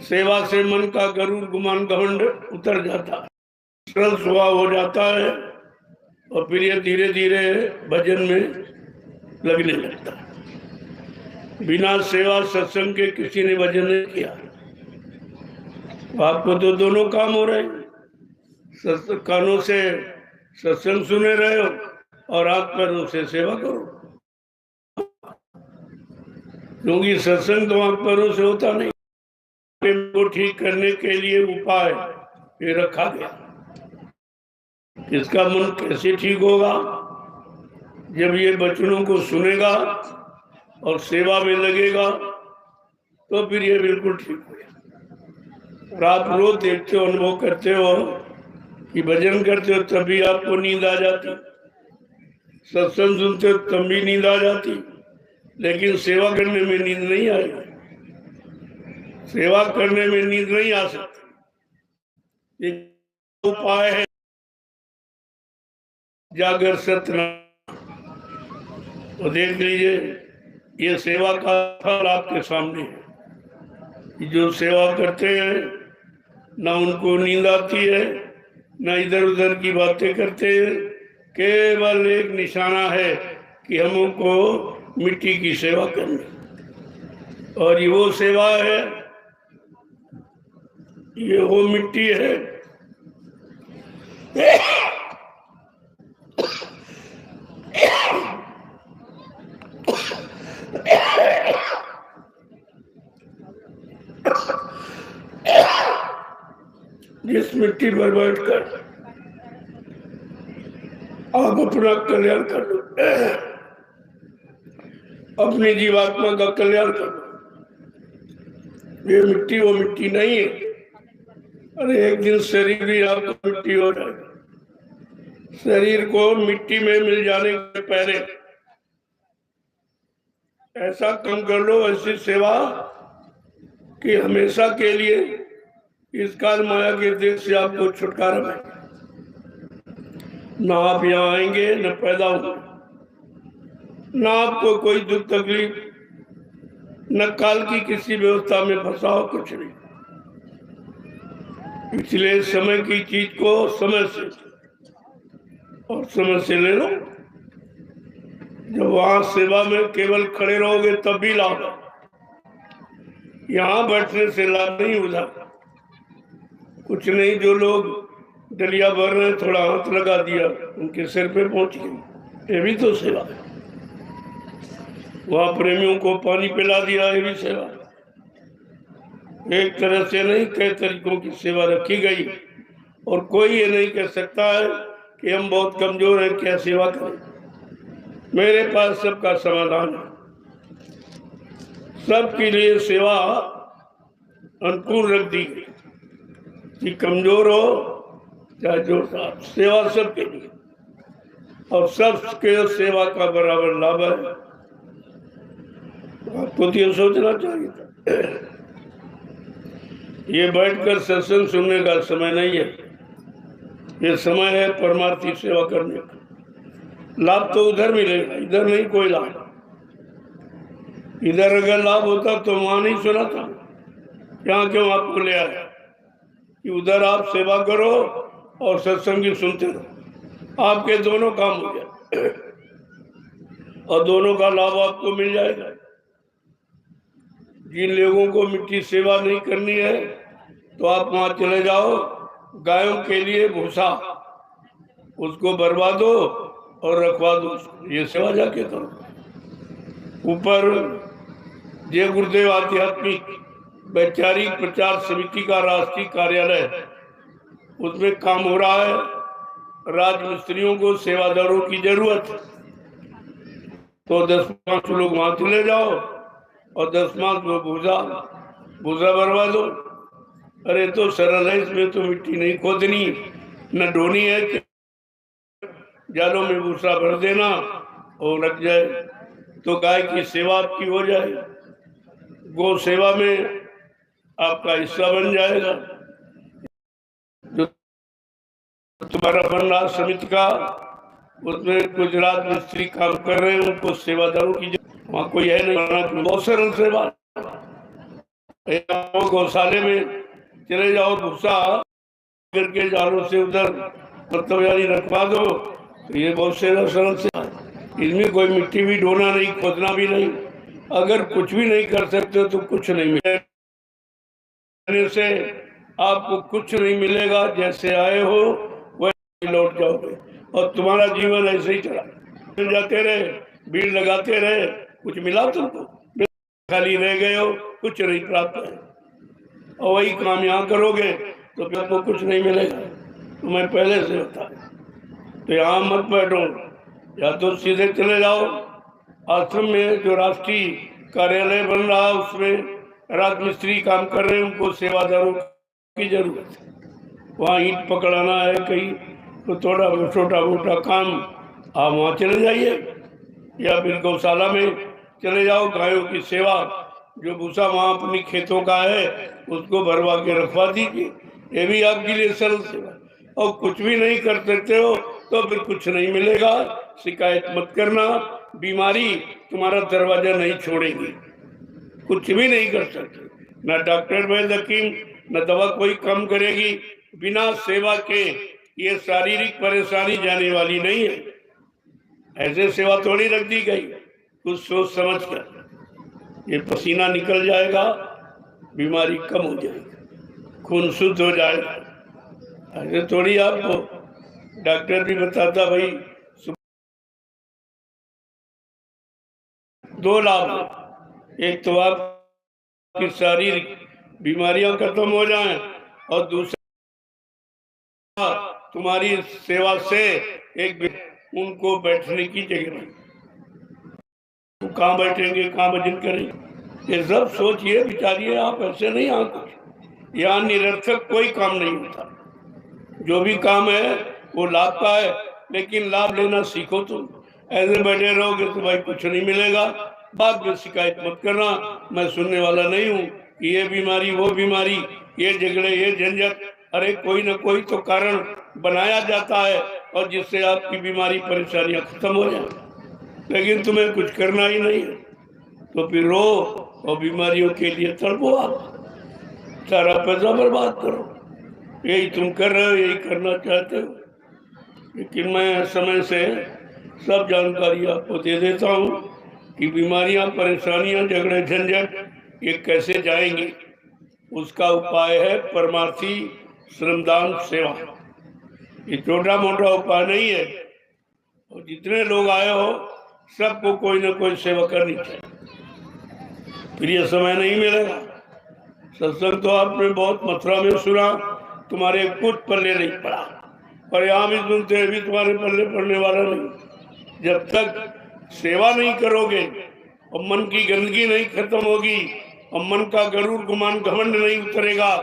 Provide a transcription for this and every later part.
सेवा से मन का गरुड़ गुमान घमंड उतर जाता है, सरल स्वभाव हो जाता है और फिर ये धीरे धीरे भजन में लगने लगता है। बिना सेवा सत्संग के किसी ने भजन नहीं किया। आपको तो दोनों काम हो रहे हैं, कानों से सत्संग सुने रहे हो और हाथ पैरों से सेवा करो, क्योंकि सत्संग तो आंख पैरों से होता नहीं। को ठीक करने के लिए उपाय ये रखा गया। इसका मन कैसे ठीक होगा? जब ये वचनों को सुनेगा और सेवा में लगेगा तो फिर ये बिल्कुल ठीक होगा। और आप रोज देखते हो, अनुभव करते हो कि भजन करते हो तभी आपको नींद आ जाती, सत्संग सुनते हो तब भी नींद आ जाती, लेकिन सेवा करने में नींद नहीं आएगी। सेवा करने में नींद नहीं आ सकती। एक उपाय है जागर सतना, तो देख लीजिए ये सेवा का फल आपके सामने है। जो सेवा करते हैं ना उनको नींद आती है, ना इधर उधर की बातें करते हैं, केवल एक निशाना है कि हमको मिट्टी की सेवा करनी। और ये वो सेवा है, ये वो मिट्टी है जिस मिट्टी पर बैठकर आप अपना कल्याण कर लो, अपनी जीवात्मा का कल्याण कर लो। ये मिट्टी वो मिट्टी नहीं है। अरे एक दिन शरीर भी आपका मिट्टी हो जाएगा। शरीर को मिट्टी में मिल जाने के पहले ऐसा काम कर लो, ऐसी सेवा कि हमेशा के लिए इस काल माया के देश से आपको छुटकारा मिलेगा। ना आप यहाँ आएंगे न पैदा होंगे, ना आपको कोई दुख तकलीफ, न काल की किसी व्यवस्था में फंसाओ, कुछ नहीं। इसलिए समय की चीज को समय से और समय से ले लो। जब वहां सेवा में केवल खड़े रहोगे तब भी लाभ है, यहाँ बैठने से लाभ नहीं होता। कुछ नहीं, जो लोग डलिया भर रहे थोड़ा हाथ लगा दिया उनके सिर पे पहुंच गई, ये भी तो सेवा है। वहां प्रेमियों को पानी पिला दिया, ये भी सेवा है। एक तरह से नहीं, कई तरीकों की सेवा रखी गई और कोई ये नहीं कह सकता है कि हम बहुत कमजोर हैं, क्या सेवा करें। मेरे पास सबका समाधान है, सबके लिए सेवा अनुकूल रख दी गई कि कमजोर हो चाहे जोर साहब, सेवा सबके लिए और सबके सेवा का बराबर लाभ है। आपको तो ये सोचना चाहिए था। ये बैठकर सत्संग सुनने का समय नहीं है, ये समय है परमार्थी सेवा करने का। लाभ तो उधर मिलेगा, इधर नहीं कोई लाभ। इधर अगर लाभ होता तो वहां नहीं सुना था, यहाँ क्यों आपको ले आया कि उधर आप सेवा करो और सत्संग सुनते रहो। आपके दोनों काम हो जाए और दोनों का लाभ आपको मिल जाएगा। जिन लोगों को मिट्टी सेवा नहीं करनी है तो आप वहां चले जाओ, गायों के लिए भूसा उसको बर्बाद दो और रखवा दो, ये सेवा जाके करो। ऊपर जय गुरुदेव आध्यात्मिक वैचारिक प्रचार समिति का राष्ट्रीय कार्यालय, उसमें काम हो रहा है। राजमिस्त्रियों को सेवादारों की जरूरत है, तो 10-5 लोग वहां चले जाओ और 10-5 को भूसा भरवा दो। अरे तो सरल है, इसमें तो मिट्टी नहीं खोदनी न ढोनी है, जालों में भूसा भर देना और रख जाए तो गाय की सेवा आपकी हो जाए, गौ सेवा में आपका हिस्सा बन जाएगा। जो तुम्हारा बन रहा समिति का, उसमें गुजरात मिस्त्री काम कर रहे हैं, उनको सेवादारों की वहाँ कोई है नहीं, बहुत सरल सेवा। गौशाले में चले जाओ, भूसा करके जालों से उधर मतलब यानी रखवा दो। तो ये बहुत सरल से, इसमें कोई मिट्टी भी ढोना नहीं, खोदना भी नहीं। अगर कुछ भी नहीं कर सकते तो कुछ नहीं मिलेगा से, आपको कुछ नहीं मिलेगा। जैसे आए हो वैसे लौट जाओगे और तुम्हारा जीवन ऐसे ही चला जाते रहे, भीड़ लगाते रहे, कुछ मिला तुमको? खाली रह गए हो, कुछ नहीं प्राप्त है। और वही काम यहाँ करोगे तो फिर आपको कुछ नहीं मिलेगा। तो मैं पहले से बता, तो यहाँ मत बैठो, या तो सीधे चले जाओ आश्रम में। जो राष्ट्रीय कार्यालय बन रहा है उसमें राजमिस्त्री काम कर रहे हैं, उनको सेवादारों की जरूरत है। वहाँ ईंट पकड़ाना है कहीं, तो थोड़ा छोटा मोटा काम आप वहाँ चले जाइए, या फिर गौशाला में चले जाओ। गायों की सेवा, जो भूसा वहाँ अपनी खेतों का है उसको भरवा के रखवा दीजिए। ये भी आपके लिए सरल सेवा। और कुछ भी नहीं कर सकते हो तो फिर कुछ नहीं मिलेगा। शिकायत मत करना, बीमारी तुम्हारा दरवाजा नहीं छोड़ेगी। कुछ भी नहीं कर सकते, ना डॉक्टर वैद्य हकीम, न दवा कोई कम करेगी। बिना सेवा के ये शारीरिक परेशानी जाने वाली नहीं है। ऐसे सेवा थोड़ी रख दी गई, कुछ सोच समझ कर। ये पसीना निकल जाएगा, बीमारी कम हो जाएगी, खून शुद्ध हो जाएगा। ऐसे थोड़ी आपको डॉक्टर भी बताता भाई। दो लाभ, एक तो आपकी शारीरिक बीमारियां खत्म हो जाएं, और दूसरा तुम्हारी सेवा से एक उनको बैठने की जगह नहीं, तो कहाँ बैठेंगे, कहाँ भजन करेंगे। ये सब सोचिए विचारिए आप, ऐसे नहीं। यहाँ कुछ यहाँ निरर्थक कोई काम नहीं होता। जो भी काम है वो लाभ का है, लेकिन लाभ लेना सीखो। तुम ऐसे बैठे रहोगे तो भाई कुछ नहीं मिलेगा। बाद में शिकायत मत करना, मैं सुनने वाला नहीं हूँ। ये बीमारी, वो बीमारी, ये झगड़े, ये झंझट, अरे कोई ना कोई तो कारण बनाया जाता है और जिससे आपकी बीमारी परेशानियां खत्म हो जाए। लेकिन तुम्हें कुछ करना ही नहीं है तो फिर रो और बीमारियों के लिए तड़पो। आप सारा पैसा बर्बाद करो। यही तुम कर रहे हो, यही करना चाहते हो। लेकिन मैं समय से सब जानकारी आपको दे देता हूँ कि बीमारियां, परेशानियां, झगड़े, झंझट ये कैसे जाएंगी। उसका उपाय है परमार्थी श्रमदान सेवा। ये छोटा मोटा उपाय नहीं है। और जितने लोग आए हो सबको कोई ना कोई सेवा करनी चाहिए, फिर ये समय नहीं मिलेगा। सत्संग तो आपने बहुत मथुरा में सुना, तुम्हारे कुछ पल्ले नहीं पड़ा, और यहाँ भी सुनते भी तुम्हारे पल्ले पड़ने वाला नहीं। जब तक सेवा नहीं करोगे और मन की गंदगी नहीं खत्म होगी और मन का गरुड़ गुमान घमंड नहीं उतरेगा,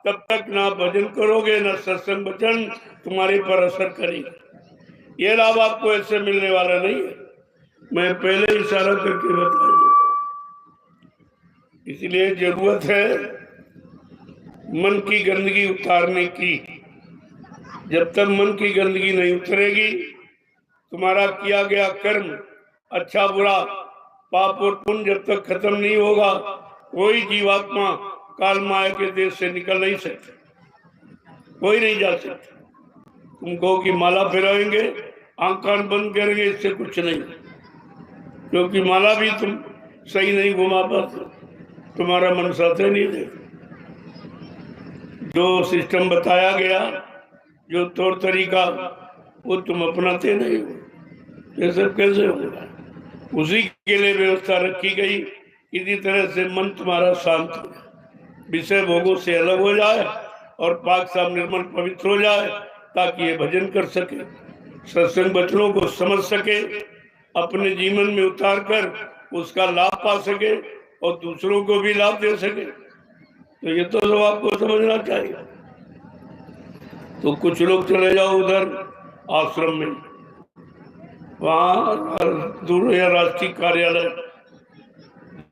तब तक ना भजन करोगे ना सत्संग वचन तुम्हारे पर असर करेगा। ये लाभ आपको ऐसे मिलने वाला नहीं है। मैं पहले इशारा करके बता देता। इसलिए जरूरत है मन की गंदगी उतारने की। जब तक मन की गंदगी नहीं उतरेगी, तुम्हारा किया गया कर्म, अच्छा बुरा, पाप और पुण्य जब तक खत्म नहीं होगा, कोई जीवात्मा काल माया के देश से निकल नहीं सकते, कोई नहीं जा सकता। तुम कहो कि माला फिराएंगे, आंख कान बंद करेंगे, इससे कुछ नहीं, क्योंकि माला भी तुम सही नहीं घुमा पाते, तुम्हारा मन साथ नहीं देता। जो सिस्टम बताया गया, जो तौर तरीका, वो तुम अपनाते नहीं हो। ये सब कैसे होगा? उसी के लिए व्यवस्था रखी गई, इसी तरह से मन तुम्हारा शांत हो जाए, विषय भोगों से अलग हो जाए और पाक साफ निर्मल पवित्र हो जाए, ताकि ये भजन कर सके, सत्संग वचनों को समझ सके, अपने जीवन में उतार कर उसका लाभ पा सके और दूसरों को भी लाभ दे सके। तो ये तो सब आपको समझना चाहिए। तो कुछ लोग चले जाओ उधर आश्रम में, वहाँ दूर है राष्ट्रीय कार्यालय,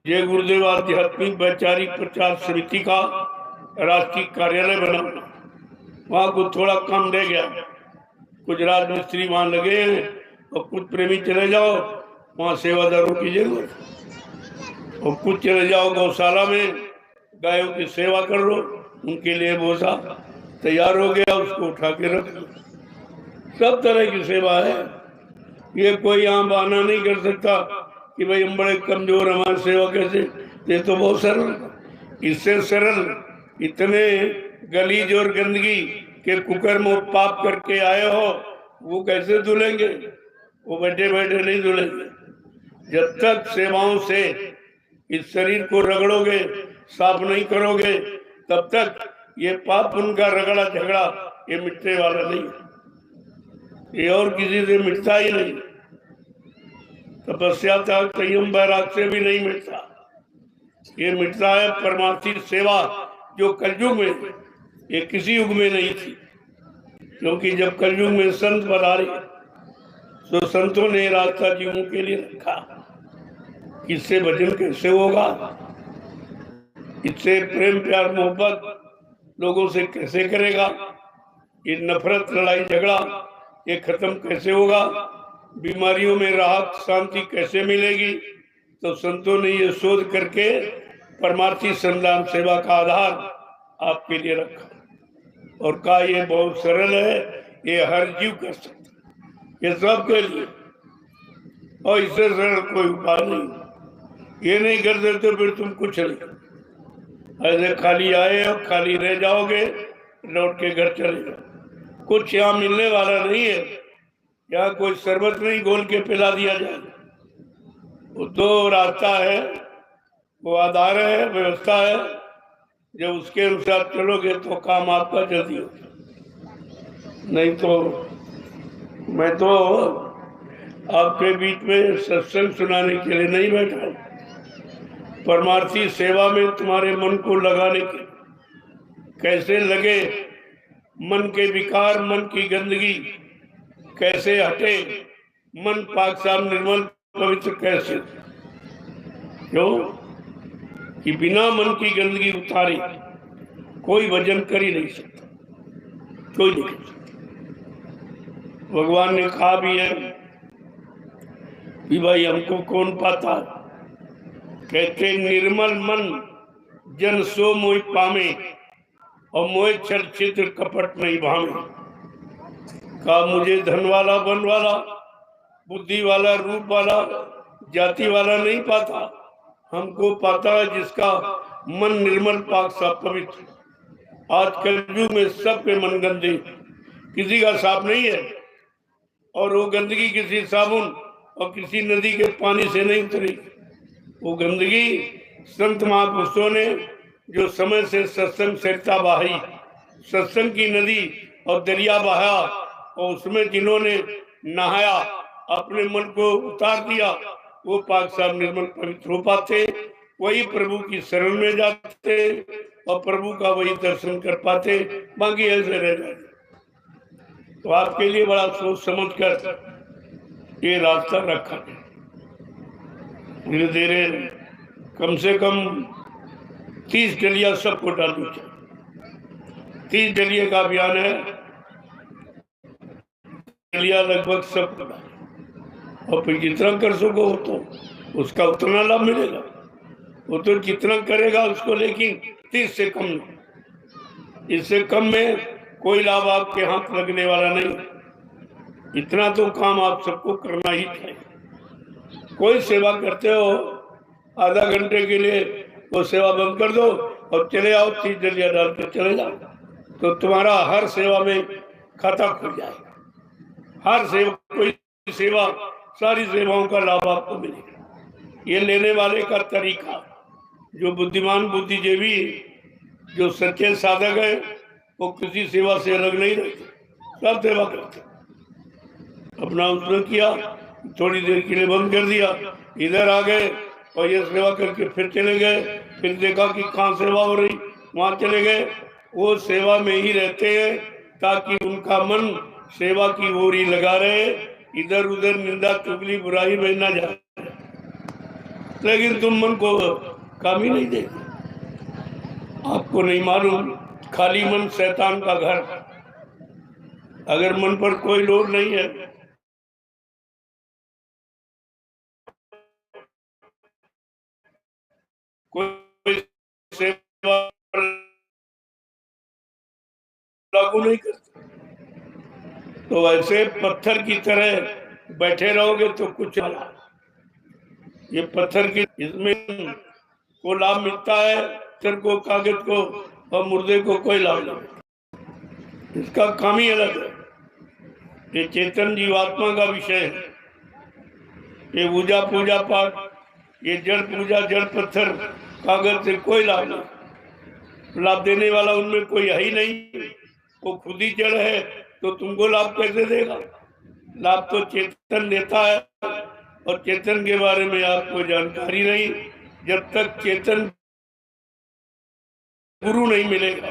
जय गुरुदेव आध्यात्मिक वैचारिक प्रचार समिति का राष्ट्रीय कार्यालय बना। वहाँ को थोड़ा कम रह गया, कुछ राजमिस्त्री वहाँ लगे हैं और कुछ प्रेमी चले जाओ, वहाँ सेवादारों की जरूरत। और कुछ चले जाओ गौशाला में, गायों की सेवा कर लो, उनके लिए भूसा तैयार हो गया, उसको उठा के रख लो। सब तरह की सेवा है। ये कोई यहाँ बहाना नहीं कर सकता कि भाई हम बड़े कमजोर, हमारी सेवा कैसे। ये तो बहुत सरल, इससे सरल इतने गलीज और गंदगी के कुकर्म और पाप करके आए हो, वो कैसे धुलेंगे? वो बैठे बैठे नहीं धुलेंगे। जब तक सेवाओं से इस शरीर को रगड़ोगे, साफ नहीं करोगे, तब तक ये पाप उनका रगड़ा झगड़ा ये मिटने वाला नहीं, ये और किसी से मिटता ही नहीं। तपस्या त्याग संयम वैराग से भी नहीं मिटता। ये मिटता है परमार्थी सेवा, जो कलयुग में, ये किसी युग में नहीं थी। क्योंकि जब कलयुग में संत पधारे तो संतों ने रास्ता जीवों के लिए रखा। इससे भजन कैसे होगा, इससे प्रेम प्यार मोहब्बत लोगों से कैसे करेगा, ये नफरत लड़ाई झगड़ा ये खत्म कैसे होगा, बीमारियों में राहत शांति कैसे मिलेगी? तो संतों ने ये शोध करके परमार्थी संदान सेवा का आधार आपके लिए रखा और कहा ये बहुत सरल है, ये हर जीव कर सकता, ये सबके लिए, और इससे सरल कोई उपाय नहीं। ये नहीं कर देते फिर तुम कुछ नहीं, ऐसे खाली आए और खाली रह जाओगे, लौट के घर चले जाओ। कुछ यहाँ मिलने वाला नहीं है, यहाँ कोई शरबत नहीं घोल के पिला दिया जाए। वो तो रास्ता है, वो आधार है, व्यवस्था है। जब उसके अनुसार चलोगे तो काम आपका जल्दी हो। नहीं तो मैं तो आपके बीच में सत्संग सुनाने के लिए नहीं बैठा, परमार्थी सेवा में तुम्हारे मन को लगाने के, कैसे लगे मन के विकार, मन की गंदगी कैसे हटे, मन पाक साफ निर्मल पवित्र कैसे। क्यों कि बिना मन की गंदगी उतारे कोई भजन कर ही नहीं सकता, कोई नहीं कर सकता। भगवान ने कहा भी है कि भाई हमको कौन पाता, कहते निर्मल मन जन सो मोहि पामे और मोह छल छिद्र कपट नहीं भावे। कहा मुझे धन वाला, बन वाला, बुद्धि वाला, रूप वाला, जाति वाला नहीं पाता, हमको पाता है जिसका मन निर्मल पाक साफ पवित्र। आज कलयुग में सबके मन गंदे, किसी का साफ नहीं है, और वो गंदगी किसी साबुन और किसी नदी के पानी से नहीं उतरी। वो गंदगी संत महापुरुषों ने जो समय से सत्संग सरिता बहाई, सत्संग की नदी और दरिया बहाया, और उसमें जिन्होंने नहाया, अपने मन को उतार दिया, वो पाक साफ निर्मल पवित्र हो पाते, वही प्रभु की शरण में जाते और प्रभु का वही दर्शन कर पाते, बाकी ऐसे रह जाते। तो आपके लिए बड़ा सोच समझ कर ये रास्ता रखा है। धीरे धीरे कम से कम 30 डलिया सबको डालनी चाहिए। 30 डलिया का अभियान है, डलिया लगभग सब डालें, और फिर जितना कर सको तो उसका उतना लाभ मिलेगा। वो तो जितना करेगा उसको, लेकिन 30 से कम नहीं, इससे कम में कोई लाभ आपके हाथ लगने वाला नहीं। इतना तो काम आप सबको करना ही चाहिए। कोई सेवा करते हो, आधा घंटे के लिए वो सेवा बंद कर दो और चले आओ, 30 डलिया डाल के चले जाओ, तो तुम्हारा हर सेवा में खाता खुल जाएगा। हर सेवा, कोई सेवा, सारी सेवाओं का लाभ आपको मिलेगा। ये लेने वाले का तरीका, जो बुद्धिमान बुद्धिजीवी, जो सच्चे साधक है, वो किसी सेवा से अलग नहीं रहते, सब सेवा करते। अपना उसने किया, थोड़ी देर के लिए बंद कर दिया, इधर आ गए और ये सेवा करके फिर चले गए, फिर देखा कि कहाँ सेवा हो रही, वहां चले गए। वो सेवा में ही रहते हैं ताकि उनका मन सेवा की ओर ही लगा रहे, इधर उधर निंदा चुगली बुराई में न जाए। लेकिन तुम मन को काम ही नहीं देते, आपको नहीं मालूम, खाली मन शैतान का घर। अगर मन पर कोई लोड नहीं है, कोई लागू नहीं करते। तो ऐसे पत्थर की तरह बैठे रहोगे तो कुछ ये पत्थर की, इसमें को लाभ मिलता है, पत्थर को, कागज को और मुर्दे को कोई लाभ नहीं। इसका काम ही अलग है। ये चेतन जीवात्मा का विषय है। ये पूजा पूजा पाठ, ये जड़ पूजा, जड़ पत्थर, कागज से कोई लाभ नहीं। लाभ देने वाला उनमें कोई है ही नहीं। वो खुद ही जड़ है तो तुमको लाभ कैसे देगा? लाभ तो चेतन देता है, और चेतन के बारे में आपको जानकारी नहीं जब तक चेतन गुरु नहीं मिलेगा।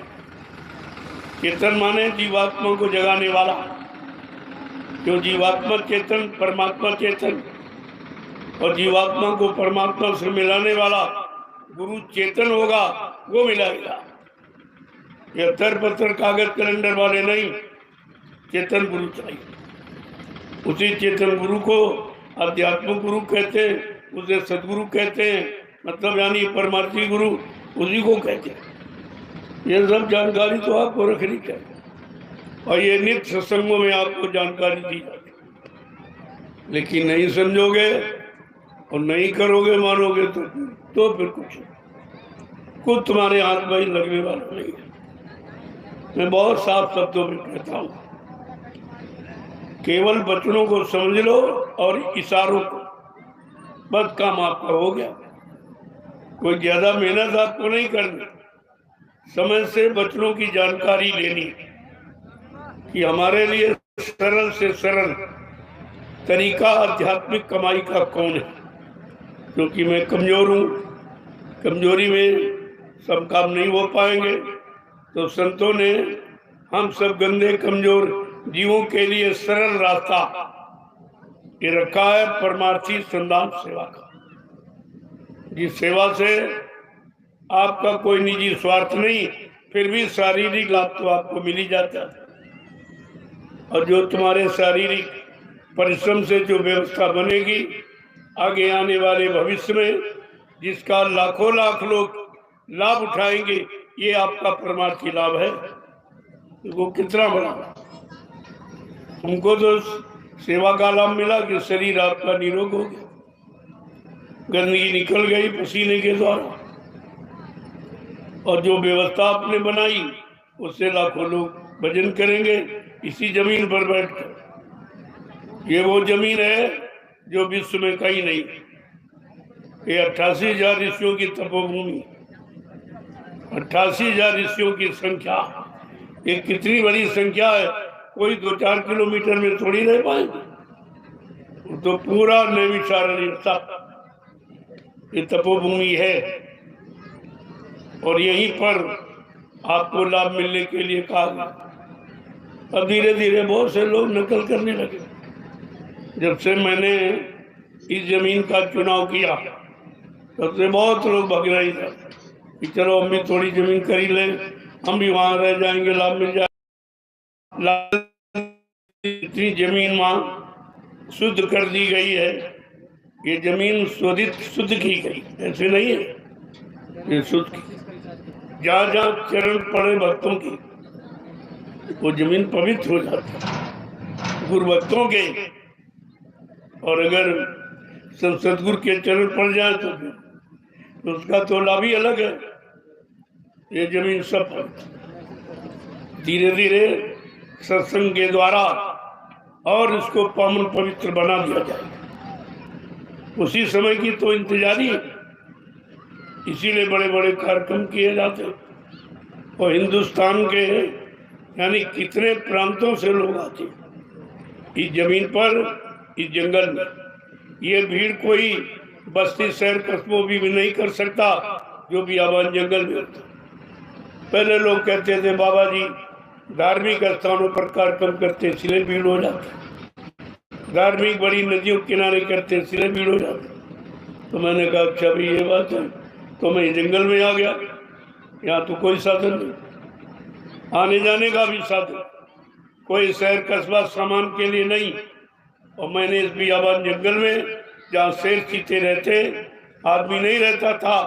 चेतन माने जीवात्मा को जगाने वाला, जो जीवात्मा चेतन, परमात्मा चेतन, और जीवात्मा को परमात्मा से मिलाने वाला गुरु चेतन होगा, वो मिलाएगा। ये अत्तर पत्थर कागज कैलेंडर वाले नहीं, चेतन गुरु चाहिए। उसी चेतन गुरु को अध्यात्म गुरु कहते हैं, उसे सदगुरु कहते हैं, मतलब यानी परमार्थी गुरु उसी को कहते हैं। ये सब जानकारी तो आपको रखनी चाहिए, और ये नित्य सत्संगों में आपको जानकारी दी जाती है। लेकिन नहीं समझोगे और नहीं करोगे, मानोगे तो फिर कुछ तुम्हारे हाथ में लगने वाला नहीं है। मैं बहुत साफ शब्दों में कहता हूँ, केवल वचनों को समझ लो और इशारों को, बस काम आपका हो गया। कोई ज्यादा मेहनत आपको नहीं करनी। समय से वचनों की जानकारी लेनी कि हमारे लिए सरल से सरल तरीका आध्यात्मिक कमाई का कौन है। क्योंकि मैं कमजोर हूँ, कमजोरी में सब काम नहीं हो पाएंगे, तो संतों ने हम सब गंदे कमजोर जीवों के लिए सरल रास्ता ये रखा है, परमार्थी संदान सेवा का, जिस सेवा से आपका कोई निजी स्वार्थ नहीं, फिर भी शारीरिक लाभ तो आपको मिल ही जाता है। और जो तुम्हारे शारीरिक परिश्रम से जो व्यवस्था बनेगी आगे आने वाले भविष्य में, जिसका लाखों लाख लोग लाभ उठाएंगे, ये आपका परमार्थी लाभ है। वो कितना बड़ा, तुमको तो सेवा का लाभ मिला कि शरीर आपका निरोग हो गया, गंदगी निकल गई पसीने के द्वारा, और जो व्यवस्था आपने बनाई उससे लाखों लोग भजन करेंगे इसी जमीन पर बैठकर। ये वो जमीन है जो विश्व में कहीं नहीं। ये 88,000 ऋषियों की तपोभूमि, 88,000 ऋषियों की संख्या, ये कितनी बड़ी संख्या है। कोई 2-4 किलोमीटर में थोड़ी रह पाएंगे, तो पूरा नैमिषारण्य सब ये तपोभूमि है। और यहीं पर आपको लाभ मिलने के लिए कहा गया। अब धीरे धीरे बहुत से लोग नकल करने लगे। जब से मैंने इस जमीन का चुनाव किया तब से बहुत लोग भग रहे थे कि चलो हम भी थोड़ी जमीन खरीद लें, हम भी वहां रह जाएंगे, लाभ मिल जाए। इतनी जमीन वहां शुद्ध कर दी गई है, ये जमीन शोधित शुद्ध की गई, ऐसे नहीं है, ये शुद्ध की। जहाँ जहाँ चरण पड़े भक्तों की वो जमीन पवित्र हो जाती है, गुरु भक्तों के। और अगर सदगुरु के चरण पड़ जाए तो उसका तो लाभ ही अलग है। ये जमीन सब धीरे धीरे सत्संग के द्वारा और इसको पावन पवित्र बना दिया जाए। उसी समय की तो इंतजारी है, इसीलिए बड़े बड़े कार्यक्रम किए जाते। और हिंदुस्तान के यानी कितने प्रांतों से लोग आते इस जमीन पर, इस जंगल में। ये भीड़ कोई बस्ती शहर कस्बों भी नहीं कर सकता जो बियाबान जंगल में होता। पहले लोग कहते थे बाबा जी धार्मिक स्थानों पर कार्यक्रम करते इसलिए भीड़ हो जाती, धार्मिक बड़ी नदियों किनारे करते इसलिए भीड़ हो जाती। तो मैंने कहा अच्छा भाई ये बात है, तो मैं जंगल में आ गया। यहाँ तो कोई साधन नहीं, आने जाने का भी साधन, कोई शहर कस्बा सामान के लिए नहीं। और मैंने इस बियाबान जंगल में जहाँ शेर चीते रहते, आदमी नहीं रहता था,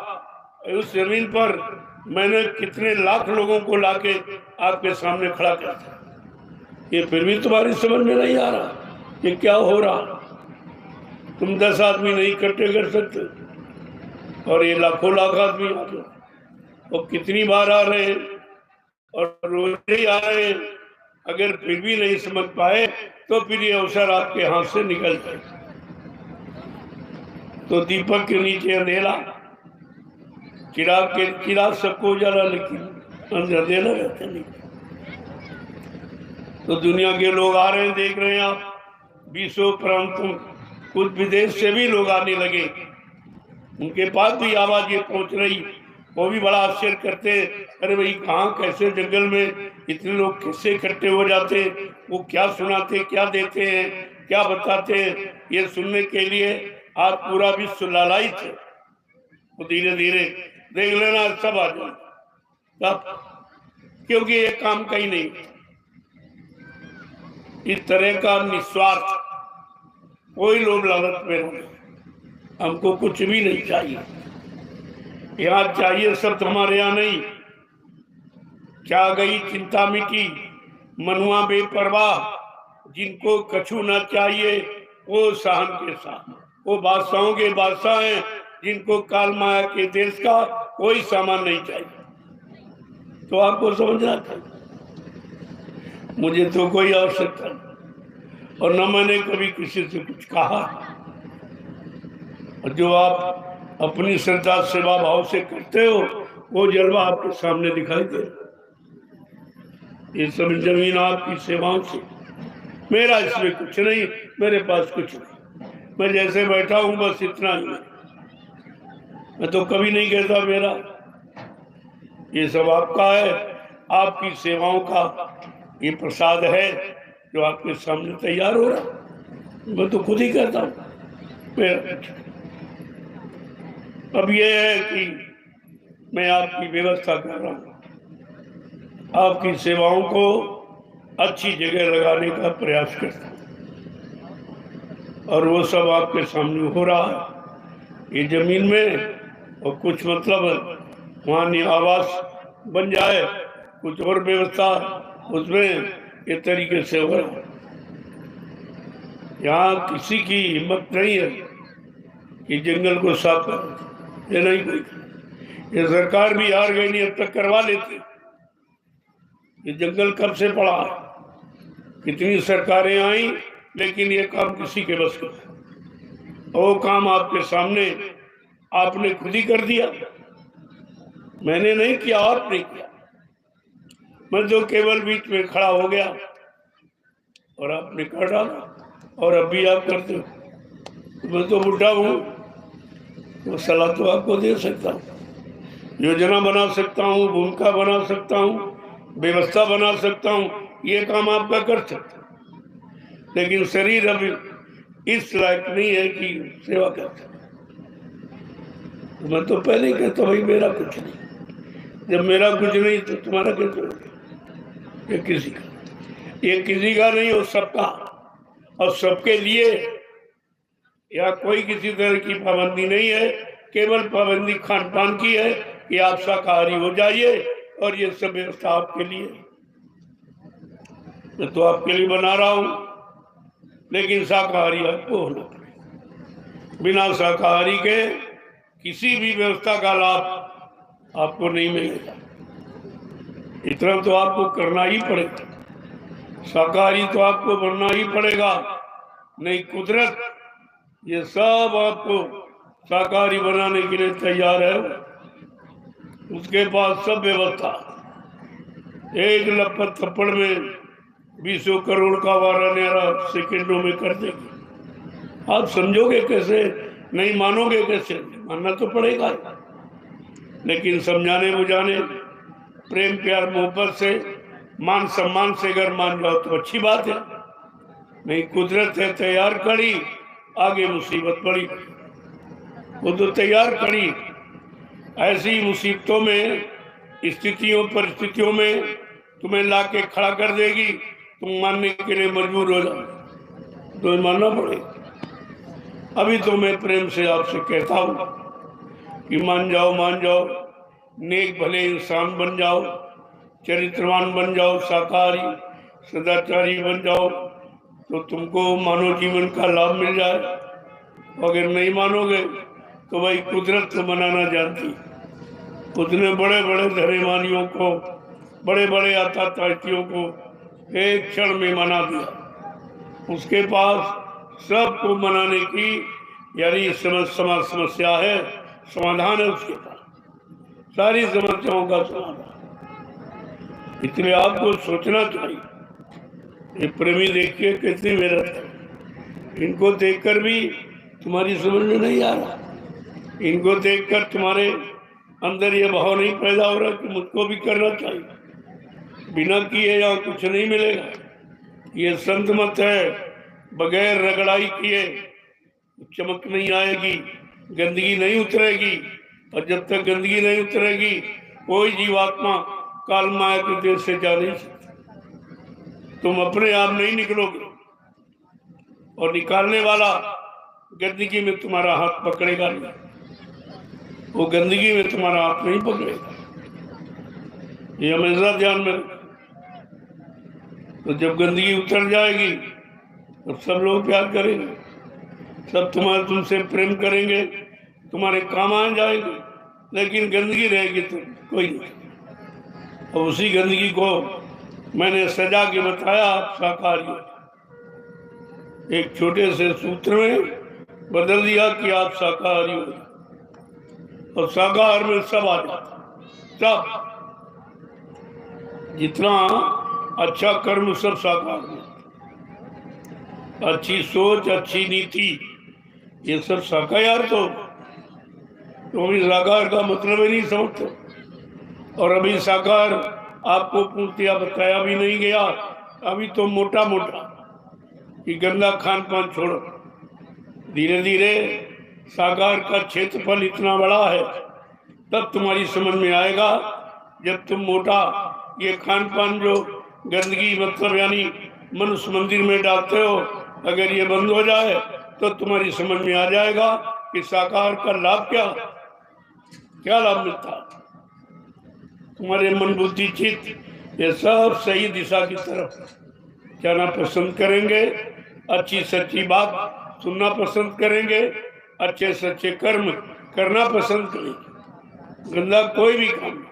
उस जमीन पर मैंने कितने लाख लोगों को लाके आपके सामने खड़ा कर दिया, ये फिर भी तुम्हारी समझ में नहीं आ रहा कि क्या हो रहा। तुम 10 आदमी नहीं इकट्ठे कर सकते और ये लाखों लाख आदमी आ गए, और कितनी बार आ रहे हैं और रोज ही आ रहे हैं। अगर फिर भी नहीं समझ पाए तो फिर ये अवसर आपके हाथ से निकल जाए। तो दीपक के नीचे अंधेरा, चिराग सबको उजाला, लेकिन अंधेरा रहता नहीं। तो दुनिया के लोग आ रहे हैं, देख रहे हैं आप, 20 प्रांतों, कुछ विदेश से भी लोग आने लगे, उनके पास भी आवाज ये पहुंच रही। वो भी बड़ा आश्चर्य करते, अरे भाई कहाँ कैसे जंगल में इतने लोग कैसे इकट्ठे हो जाते, वो क्या सुनाते, क्या देते हैं, क्या बताते हैं, ये सुनने के लिए आज पूरा विश्व लालायित है। तो धीरे धीरे देख लेना सब आ जाए तब, क्योंकि ये काम कहीं नहीं। इस तरह का निस्वार्थ, कोई लोभ लालच में नहीं, हमको कुछ भी नहीं चाहिए। यहाँ चाहिए सब हमारे यहाँ नहीं। क्या गई चिंता मिटी, मनुआ बेपरवाह, जिनको कछु न चाहिए वो सहन के साथ, वो बादशाहों के बादशाह हैं, जिनको काल माया के देश का कोई सामान नहीं चाहिए। तो आपको समझना चाहिए, मुझे तो कोई आवश्यकता नहीं, और न मैंने कभी किसी से कुछ कहा। और जो आप अपनी श्रद्धा सेवा भाव से करते हो, वो जलवा आपके सामने दिखाई दे। ये सब जमीन आपकी सेवाओं से, मेरा इसमें कुछ नहीं, मेरे पास कुछ नहीं, मैं जैसे बैठा हूं बस इतना ही। मैं तो कभी नहीं कहता मेरा, ये सब आपका है, आपकी सेवाओं का ये प्रसाद है जो आपके सामने तैयार हो रहा। मैं तो खुद ही कहता हूँ मेरा। अब ये है कि मैं आपकी व्यवस्था कर रहा हूँ, आपकी सेवाओं को अच्छी जगह लगाने का प्रयास करता हूँ, और वो सब आपके सामने हो रहा है। ये जमीन में और कुछ मतलब वहाँ आवास बन जाए, कुछ और व्यवस्था उसमें ये तरीके से हो रहा है। यहाँ किसी की हिम्मत नहीं है कि जंगल को साफ कर, ये नहीं कोई। ये सरकार भी हार गई, नहीं अब तक करवा लेती। ये जंगल कब से पड़ा है, कितनी सरकारें आई, लेकिन ये काम किसी के बस का। वो काम आपके सामने आपने खुद ही कर दिया, मैंने नहीं किया, आपने किया। मैं तो केवल बीच में खड़ा हो गया और आपने कर डाला, और अभी आप करते हो। मैं तो बुढ़ा हूँ, तो सलाह तो आपको दे सकता हूँ, योजना बना सकता हूँ, भूमिका बना सकता हूँ, व्यवस्था बना सकता हूँ, ये काम आपका कर सकता हूँ। लेकिन शरीर अभी इस लायक नहीं है कि सेवा कर सके। तो मैं तो पहले ही कहता भाई मेरा कुछ नहीं, जब मेरा कुछ नहीं तो तुम्हारा कैसे हो गया। ये किसी का नहीं हो, सबका, और सबके लिए। या कोई किसी तरह की पाबंदी नहीं है, केवल पाबंदी खान पान की है कि आप शाकाहारी हो जाइए, और ये सब व्यवस्था आपके लिए। मैं तो आपके लिए बना रहा हूं, लेकिन शाकाहारी आपको होना पड़ेगा। बिना शाकाहारी के किसी भी व्यवस्था का लाभ आपको नहीं मिलेगा। इतना तो आपको करना ही पड़ेगा, शाकाहारी तो आपको बनना ही पड़ेगा। नहीं कुदरत ये सब आपको शाकाहारी बनाने के लिए तैयार है, उसके पास सब व्यवस्था। एक लपट थप्पड़ में 20 करोड़ का वारा न्यारा सेकंडों में कर देगी। आप समझोगे कैसे, नहीं मानोगे कैसे? मानना तो पड़ेगा, लेकिन समझाने बुझाने, प्रेम प्यार मोहब्बत से, मान सम्मान से अगर मान जाओ तो अच्छी बात है। नहीं कुदरत है तैयार करी, आगे मुसीबत पड़ी, वो तो तैयार करी। ऐसी मुसीबतों में, स्थितियों परिस्थितियों में तुम्हें लाके खड़ा कर देगी, तुम मानने के लिए मजबूर हो जाओ, तो मानना पड़ेगा। अभी तो मैं प्रेम से आपसे कहता हूँ कि मान जाओ, नेक भले इंसान बन जाओ, चरित्रवान बन जाओ, शाकाहारी सदाचारी बन जाओ, तो तुमको मानव जीवन का लाभ मिल जाए। अगर नहीं मानोगे तो भाई कुदरत को मनाना जानती। उसने बड़े बड़े धरेमानियों को, बड़े बड़े आताताइयों को एक क्षण में मना दिया। उसके पास सबको मनाने की यानी समस्या है, समाधान है उसके पास, सारी समस्याओं का समाधान। इसलिए आपको सोचना चाहिए। ये प्रेमी देखिए कितनी मेहनत है, इनको देखकर भी तुम्हारी समझ में नहीं आ रहा, इनको देखकर तुम्हारे अंदर ये भाव नहीं पैदा हो रहा कि मुझको भी करना चाहिए। बिना किए यहाँ कुछ नहीं मिलेगा। ये संत मत है, बगैर रगड़ाई किए चमक नहीं आएगी, गंदगी नहीं उतरेगी। और जब तक गंदगी नहीं उतरेगी कोई जीवात्मा काल माया के देश से जा नहीं सकता। तुम अपने आप नहीं निकलोगे और निकालने वाला गंदगी में तुम्हारा हाथ पकड़ेगा नहीं, वो गंदगी में तुम्हारा हाथ नहीं पकड़ेगा। ये हमेशा ध्यान में रखो। तो जब गंदगी उतर जाएगी तो सब लोग प्यार करेंगे, सब तुमसे प्रेम करेंगे, तुम्हारे काम आ जाएंगे। लेकिन गंदगी रहेगी तो कोई नहीं। और उसी गंदगी को मैंने सजा के बताया, आप शाकाहारी हो। एक छोटे से सूत्र में बदल दिया कि आप शाकाहारी हो, और शाकाहार में सब आ जाता, सब जितना अच्छा कर्म सब शाकाहार में, अच्छी सोच, अच्छी नीति, ये सब शाकाहार। तो अभी शाकाहार का मतलब ही नहीं समझते। और अभी शाकाहार आपको पूर्तिया बताया भी नहीं गया। अभी तो मोटा मोटा कि गंदा खान पान छोड़ो। धीरे धीरे शाकाहार का क्षेत्रफल इतना बड़ा है, तब तुम्हारी समझ में आएगा। जब तुम मोटा ये खान पान जो गंदगी मतलब यानी मनुष्य मंदिर में डालते हो, अगर ये बंद हो जाए तो तुम्हारी समझ में आ जाएगा कि शाकाहार का लाभ क्या लाभ मिलता है। तुम्हारे मन बुद्धि चित्त ये सब सही दिशा की तरफ जाना पसंद करेंगे, अच्छी सच्ची बात सुनना पसंद करेंगे, अच्छे सच्चे कर्म करना पसंद करेंगे। गंदा कोई भी काम,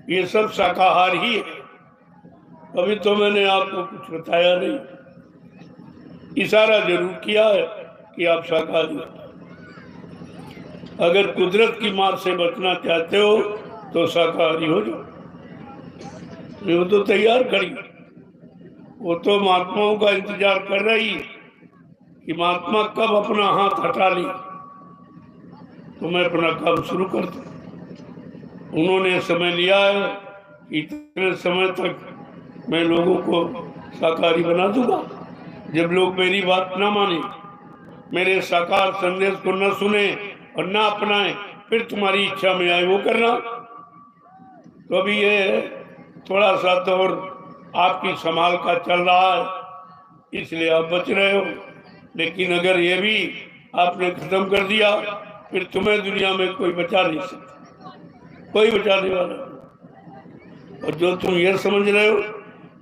ये सब शाकाहार ही है। अभी तो मैंने आपको कुछ बताया नहीं, इशारा जरूर किया है कि आप शाकाहारी हो। अगर कुदरत की मार से बचना चाहते हो तो शाकाहारी हो जाओ। वो तो तैयार खड़ी, वो तो महात्माओं का इंतजार कर रही कि महात्मा कब अपना हाथ हटा ली तो मैं अपना काम शुरू कर दूं। उन्होंने समय लिया है, इतने समय तक मैं लोगों को शाकाहारी बना दूंगा। जब लोग मेरी बात ना माने, मेरे साकार संदेश को न सुने और ना अपनाए, फिर तुम्हारी इच्छा में आए वो करना। तो अभी ये थोड़ा सा दौर आपकी संभाल का चल रहा है, इसलिए आप बच रहे हो। लेकिन अगर ये भी आपने खत्म कर दिया, फिर तुम्हें दुनिया में कोई बचा नहीं सकता, कोई बचाने वाला नहीं। और जो तुम ये समझ रहे हो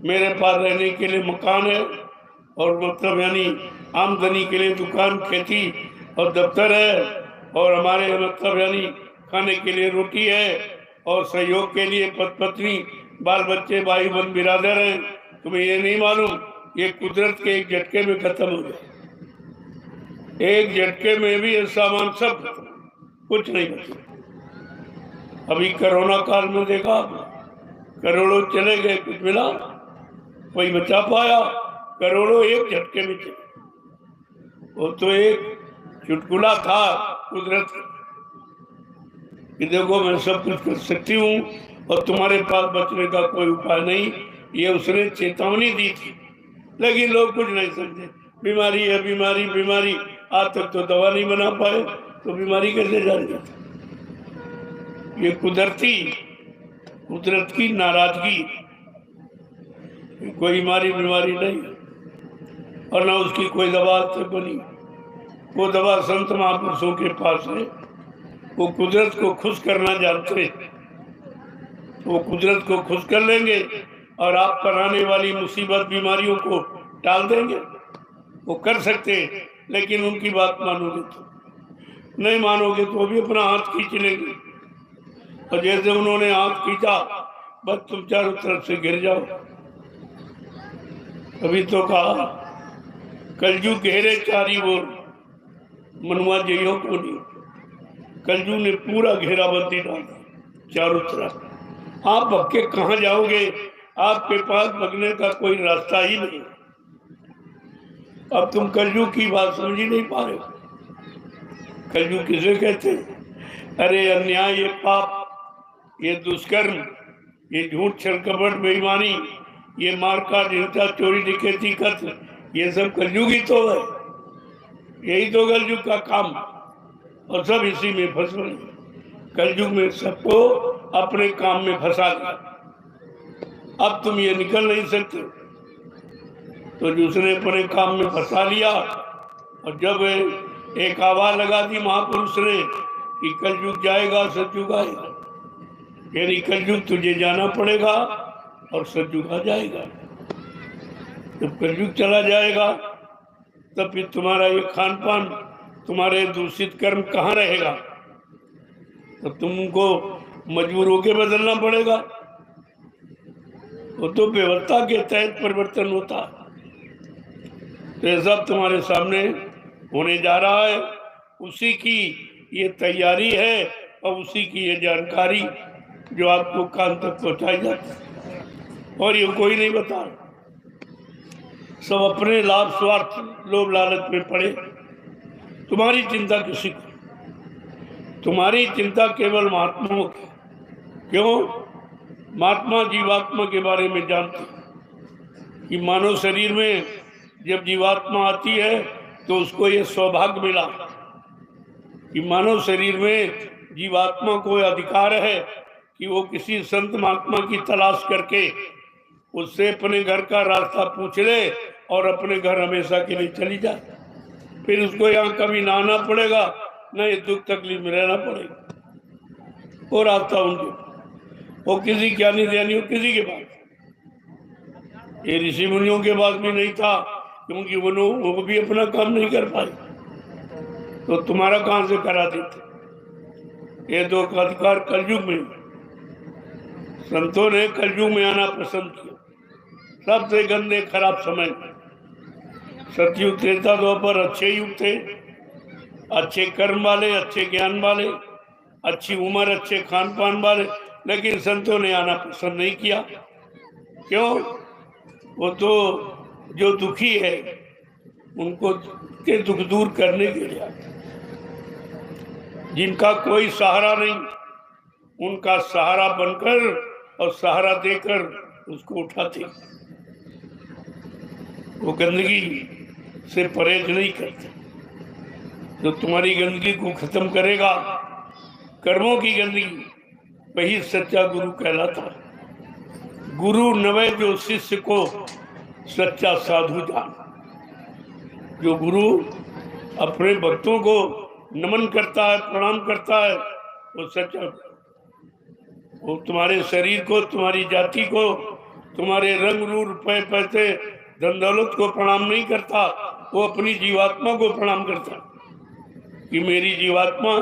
मेरे पास रहने के लिए मकान है और मतलब यानी आमदनी के लिए दुकान, खेती और दफ्तर है, और हमारे मतलब यानी खाने के लिए रोटी है, और सहयोग के लिए पत्नी, बाल बच्चे, भाई बहन, बिरादर हैं, तुम्हें ये नहीं मालूम ये कुदरत के एक झटके में खत्म हो गए। एक झटके में भी ये सामान सब खत्म, कुछ नहीं बचा। अभी कोरोना काल में देखा आपने, करोड़ों चले गए, कुछ मिला, कोई बचा पाया? करोड़ों एक झटके में चले। वो तो एक चुटकुला था कुदरत कि देखो मैं सब कुछ कर सकती हूँ और तुम्हारे पास बचने का कोई उपाय नहीं, ये उसने चेतावनी दी थी। लेकिन लोग कुछ नहीं समझे, बीमारी है बीमारी बीमारी, आज तक तो दवा नहीं बना पाए तो बीमारी कैसे जाएगी? ये कुदरत की नाराजगी, कोई बीमारी नहीं और ना उसकी कोई दवा तक बनी। वो दवा संत महापुरुषों के पास है, वो कुदरत को खुश करना जानते हैं, वो कुदरत को खुश कर लेंगे और आप पर आने वाली मुसीबत बीमारियों को टाल देंगे। वो कर सकते हैं, लेकिन उनकी बात मानोगे तो नहीं, मानोगे तो भी अपना हाथ खींच लेंगे। और जैसे उन्होंने हाथ खींचा, बस तुम चारों तरफ से गिर जाओ। अभी तो कहा कलजू घेरे चारी ओर, मनुआ जइयो को नहीं। कलजू ने पूरा घेराबंदी डाल दी चारों तरफ। आप भक्के कहाँ जाओगे? आपके पास भगने का कोई रास्ता ही नहीं। अब तुम कलजू की बात समझ ही नहीं पा रहे हो। कलजू किसे कहते हैं? अरे अन्याय, ये पाप, ये दुष्कर्म, ये झूठ, छल, कपट, बेईमानी, ये मारकाट, हिंसा, चोरी, डकैती, कत्ल, ये सब कलयुग ही तो है। यही तो कलयुग का काम, और सब इसी में फंस गए। कलयुग में सबको अपने काम में फंसा दिया। अब तुम ये निकल नहीं सकते। तो जिसने अपने काम में फंसा लिया, और जब एक आवाज लगा दी महापुरुष ने कि कलयुग जाएगा सतयुग आएगा, यानी कलयुग तुझे जाना पड़ेगा और सतयुग आ जाएगा। जब कलयुग चला जाएगा तब फिर तुम्हारा ये खान पान, तुम्हारे दूषित कर्म कहाँ रहेगा? तो तुमको मजबूर होकर बदलना पड़ेगा। वो तो व्यवस्था के तहत परिवर्तन होता है। तो ये सब तुम्हारे सामने होने जा रहा है। उसी की ये तैयारी है और उसी की ये जानकारी जो आपको कान तक पहुंचाई जाती है, और ये कोई नहीं बता। सब अपने लाभ, स्वार्थ, लोभ, लालच में पड़े। तुम्हारी चिंता किसी को? तुम्हारी चिंता केवल महात्माओं की। क्यों? महात्मा जीवात्मा के बारे में जानते हैं कि मानव शरीर में जब जीवात्मा आती है तो उसको ये सौभाग्य मिला कि मानव शरीर में जीवात्मा को अधिकार है कि वो किसी संत महात्मा की तलाश करके उससे अपने घर का रास्ता पूछ ले और अपने घर हमेशा के लिए चली जाए। फिर उसको यहाँ कभी ना आना पड़ेगा, न ये दुख तकलीफ में रहना पड़ेगा। वो रास्ता उनके, वो किसी ज्ञानी ध्यानी हो किसी के पास, ये ऋषि मुनियों के पास भी नहीं था, क्योंकि वो भी अपना काम नहीं कर पाए। तो तुम्हारा कहां से करा देते? ये दो का अधिकार कलयुग में, संतों ने कलयुग में आना पसंद किया। सबसे गंदे खराब समय, सतयुग, त्रेता, द्वापर अच्छे युग थे, अच्छे कर्म वाले, अच्छे ज्ञान वाले, अच्छी उम्र, अच्छे खान पान वाले, लेकिन संतों ने आना पसंद नहीं किया। क्यों? वो तो जो दुखी है उनको के दुख दूर करने के लिए, जिनका कोई सहारा नहीं, उनका सहारा बनकर और सहारा देकर उसको उठाते। वो गंदगी से परहेज नहीं करते। जो तुम्हारी गंदगी को खत्म करेगा, कर्मों की गंदगी, वही सच्चा गुरु कहलाता है। गुरु नवे जो शिष्य को सच्चा साधु जान। जो गुरु अपने भक्तों को नमन करता है, प्रणाम करता है, वो सच्चा। वो तुम्हारे शरीर को, तुम्हारी जाति को, तुम्हारे रंग रूप, रुपए पैसे, धन दौलत को प्रणाम नहीं करता। वो अपनी जीवात्मा को प्रणाम करता कि मेरी जीवात्मा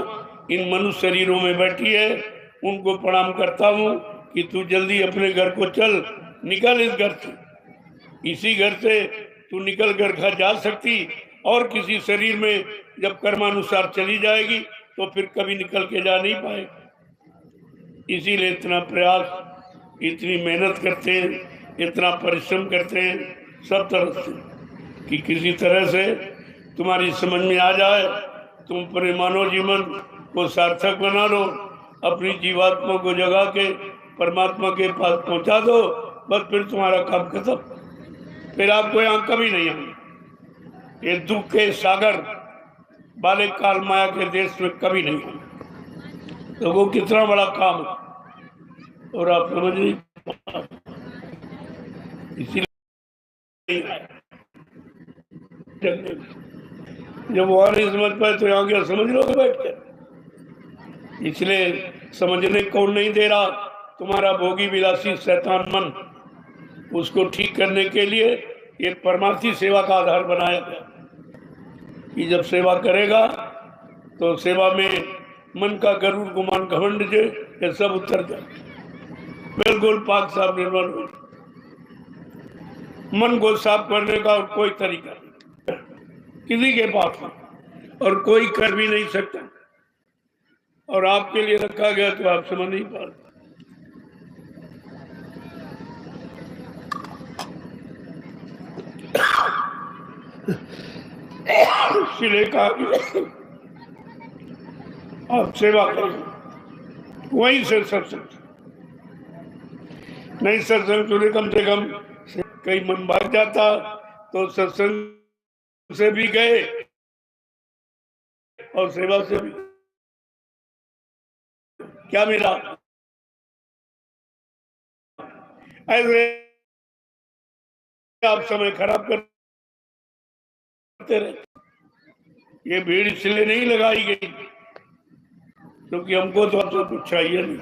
इन मनुष्य शरीरों में बैठी है, उनको प्रणाम करता हूँ कि तू जल्दी अपने घर को चल, निकल इस घर से। इसी घर से तू निकल कर घर जा सकती, और किसी शरीर में जब कर्मानुसार चली जाएगी तो फिर कभी निकल के जा नहीं पाएगी। इसीलिए इतना प्रयास, इतनी मेहनत करते हैं, इतना परिश्रम करते हैं सब तरफ से कि किसी तरह से तुम्हारी समझ में आ जाए, तुम अपने मानव जीवन को सार्थक बना लो, अपनी जीवात्मा को जगा के परमात्मा के पास पहुंचा दो, बस फिर तुम्हारा काम खत्म। फिर आपको यहाँ कभी नहीं आना। ये दुख के सागर वाले काल माया के देश में कभी नहीं आना। तो वो कितना बड़ा काम है और आप समझ नहीं, इसीलिए जब वहां नहीं समझ पाए तो यहाँ क्या समझ लोगे बैठ कर? इसलिए समझने कौन नहीं दे रहा, तुम्हारा भोगी विलासी शैतान मन, उसको ठीक करने के लिए ये परमार्थी सेवा का आधार बनाया गया कि जब सेवा करेगा तो सेवा में मन का गरुड़ गुमान घमंड जो ये सब उतर जाए, बिल्कुल पाक साफ निर्मल हो। मन को साफ करने का और कोई तरीका नहीं किसी के पास नहीं, और कोई कर भी नहीं सकता, और आपके लिए रखा गया तो आप समझ नहीं पा रहे। इसलिए कहा आप सेवा करें, वहीं से सत्संग, नहीं सत्संग सुने कम से कम कई मन भाग जाता तो सत्संग से भी गए और सेवा से भी क्या मिला। ऐसे आप समय खराब करते रहे। ये भीड़ इसलिए नहीं लगाई गई क्योंकि हमको तो आपसे कुछ चाहिए नहीं।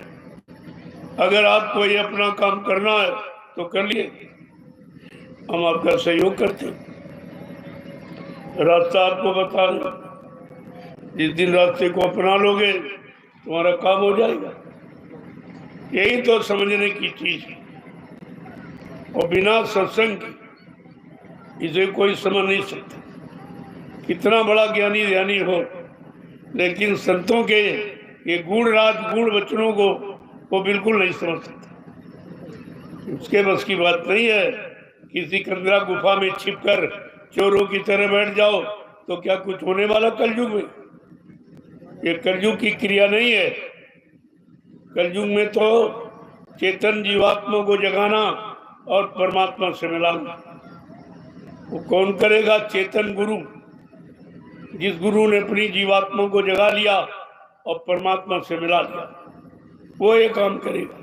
अगर आपको ये अपना काम करना है तो कर लिए, हम आपका सहयोग करते, रास्ता आपको बता रहे। जिस दिन रास्ते को अपना लोगे तुम्हारा काम हो जाएगा। यही तो समझने की चीज है, और बिना सत्संग की इसे कोई समझ नहीं सकता। कितना बड़ा ज्ञानी ध्यानी हो, लेकिन संतों के ये गूढ़ राज गूढ़ वचनों को वो बिल्कुल नहीं समझ सकता। उसके बस की बात नहीं है। किसी कंदरा गुफा में छिपकर चोरों की तरह बैठ जाओ तो क्या कुछ होने वाला कलयुग में? ये कलयुग की क्रिया नहीं है। कलयुग में तो चेतन जीवात्मा को जगाना और परमात्मा से मिलाना। वो कौन करेगा? चेतन गुरु। जिस गुरु ने अपनी जीवात्मा को जगा लिया और परमात्मा से मिला लिया, वो ये काम करेगा।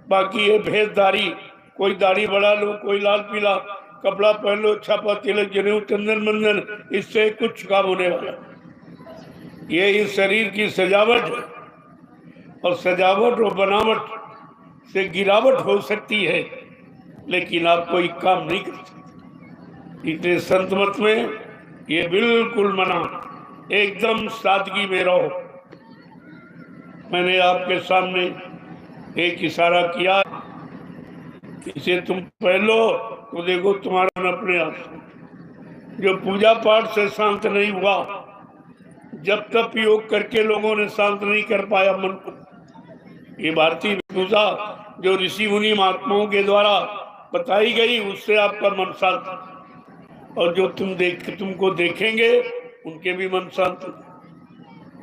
बाकी ये भेदधारी, कोई दाढ़ी बढ़ा लो, कोई लाल पीला कपड़ा पहन लो, छापा तिलक जनेऊ चंदन मंदन, इससे कुछ काम होने वाला? ये इस शरीर की सजावट है, और सजावट और बनावट से गिरावट हो सकती है, लेकिन आप कोई काम नहीं कर सकते। इसलिए संत मत में ये बिल्कुल मना, एकदम सादगी में रहो। मैंने आपके सामने एक इशारा किया, इसे तुम पहन लो तो देखो तुम्हारा मन अपने आप। जो पूजा पाठ से शांत नहीं हुआ, जब तक योग करके लोगों ने शांत नहीं कर पाया मन को, ये भारतीय पूजा जो ऋषि मुनि महात्माओं के द्वारा बताई गई, उससे आपका मन शांत, और जो तुमको देखेंगे उनके भी मन शांत,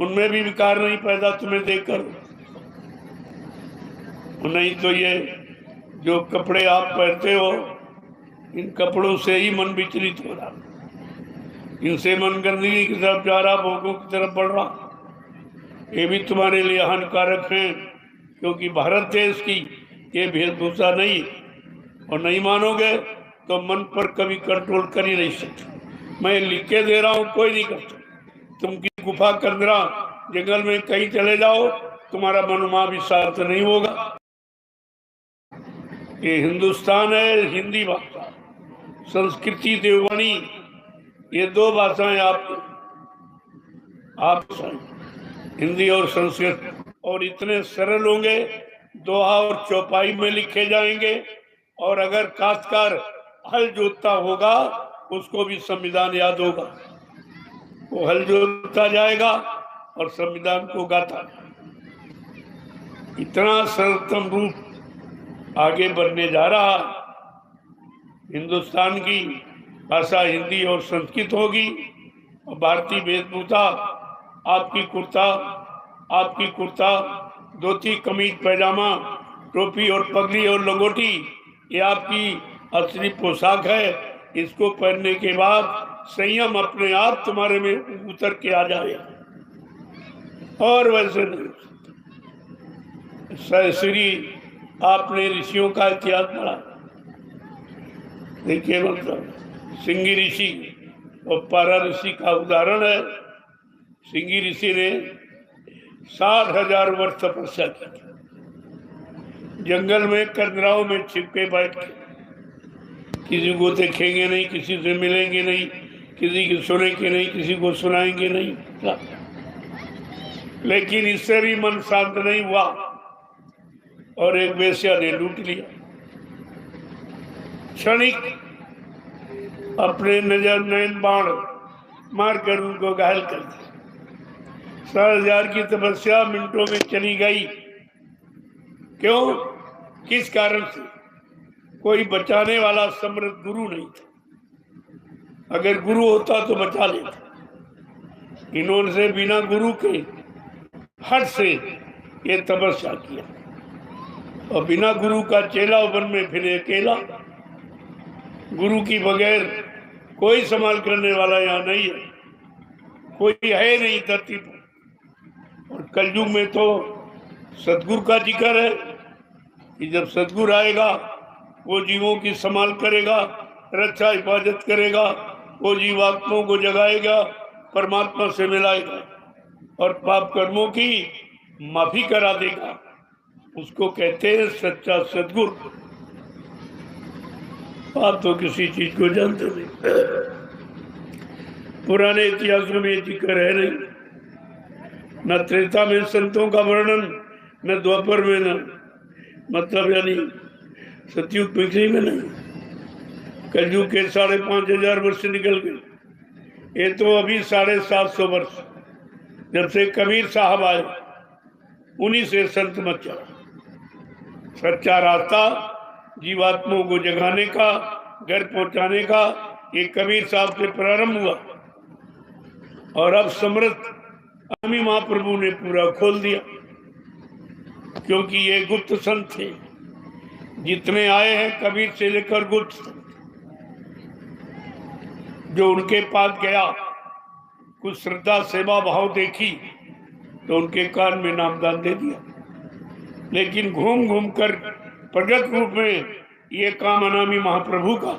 उनमें भी विकार नहीं पैदा तुम्हें देखकर। नहीं तो ये जो कपड़े आप पहनते हो, इन कपड़ों से ही मन विचलित हो रहा, इनसे मन गंदगी की तरफ जा रहा, भोगों की तरफ बढ़ रहा। ये भी तुम्हारे लिए हानिकारक हैं, क्योंकि भारत देश की ये वेशभूषा नहीं, और नहीं मानोगे तो मन पर कभी कंट्रोल कर ही नहीं सकते। मैं लिख के दे रहा हूँ, कोई नहीं कर सकता। तुम की गुफा कंदरा जंगल में कहीं चले जाओ, तुम्हारा मन वहां भी शांत नहीं होगा। ये हिंदुस्तान है, हिंदी भाषा, संस्कृति देववाणी, ये दो भाषाएं आप हिंदी और संस्कृत, और इतने सरल होंगे, दोहा और चौपाई में लिखे जाएंगे। और अगर काश्तकार हल जोतता होगा, उसको भी संविधान याद होगा, वो हल जोतता जाएगा और संविधान को गाता। इतना सरलतम रूप आगे बढ़ने जा रहा। हिंदुस्तान की भाषा हिंदी और संस्कृत होगी, और भारतीय वेशभूषा आपकी कुर्ता धोती कमीज पैजामा टोपी और पगड़ी और लंगोटी, ये आपकी असली पोशाक है। इसको पहनने के बाद संयम अपने आप तुम्हारे में उतर के आ जाएगा, और वैसे नहीं। श्री आपने ऋषियों का इतिहास पढ़ा, देखिए, मतलब सिंगी ऋषि और पारा ऋषि का उदाहरण है। सिंगी ऋषि ने 60,000 वर्ष तपस्या की, जंगल में कंदराओं में छिपके बैठ के, किसी को देखेंगे नहीं, किसी से मिलेंगे नहीं, किसी की सुनेंगे नहीं, किसी को सुनाएंगे नहीं। लेकिन इससे भी मन शांत नहीं हुआ और एक वेश्या ने लूट लिया। क्षणिक अपने नजर नयन बाण मारकर उनको घायल कर दिया। 7,000 की तपस्या मिनटों में चली गई। क्यों? किस कारण से? कोई बचाने वाला समर्थ गुरु नहीं था। अगर गुरु होता तो बचा लेता। इन्होंने से बिना गुरु के हट से ये तपस्या किया और बिना गुरु का चेला वन में फिर अकेला। गुरु की बगैर कोई संभाल करने वाला यहाँ नहीं है, कोई है नहीं धरती पर। और कलयुग में तो सतगुरु का जिक्र है कि जब सतगुरु आएगा वो जीवों की संभाल करेगा, रक्षा हिफाजत करेगा, वो जीवात्माओं को जगाएगा, परमात्मा से मिलाएगा और पाप कर्मों की माफी करा देगा। उसको कहते हैं सच्चा सतगुरु। आप तो किसी चीज को जानते नहीं। पुराने इतिहासों में जिक्र है नहीं, न त्रेता में संतों का वर्णन, न द्वापर में, न मतलब यानी सतयुग में नहीं। कलयुग के 5,500 वर्ष निकल गए। ये तो अभी 750 वर्ष जब से कबीर साहब आए, उन्हीं से संत मत चला। सच्चा रास्ता जीवात्माओं को जगाने का, घर पहुंचाने का, ये कबीर साहब से प्रारंभ हुआ और अब समर्थ स्वामी महाप्रभु ने पूरा खोल दिया। क्योंकि ये गुप्त संत थे, जितने आए हैं कबीर से लेकर गुप्त संत, जो उनके पास गया, कुछ श्रद्धा सेवा भाव देखी तो उनके कान में नामदान दे दिया। लेकिन घूम घूम कर प्रगट रूप में ये काम अनामी महाप्रभु का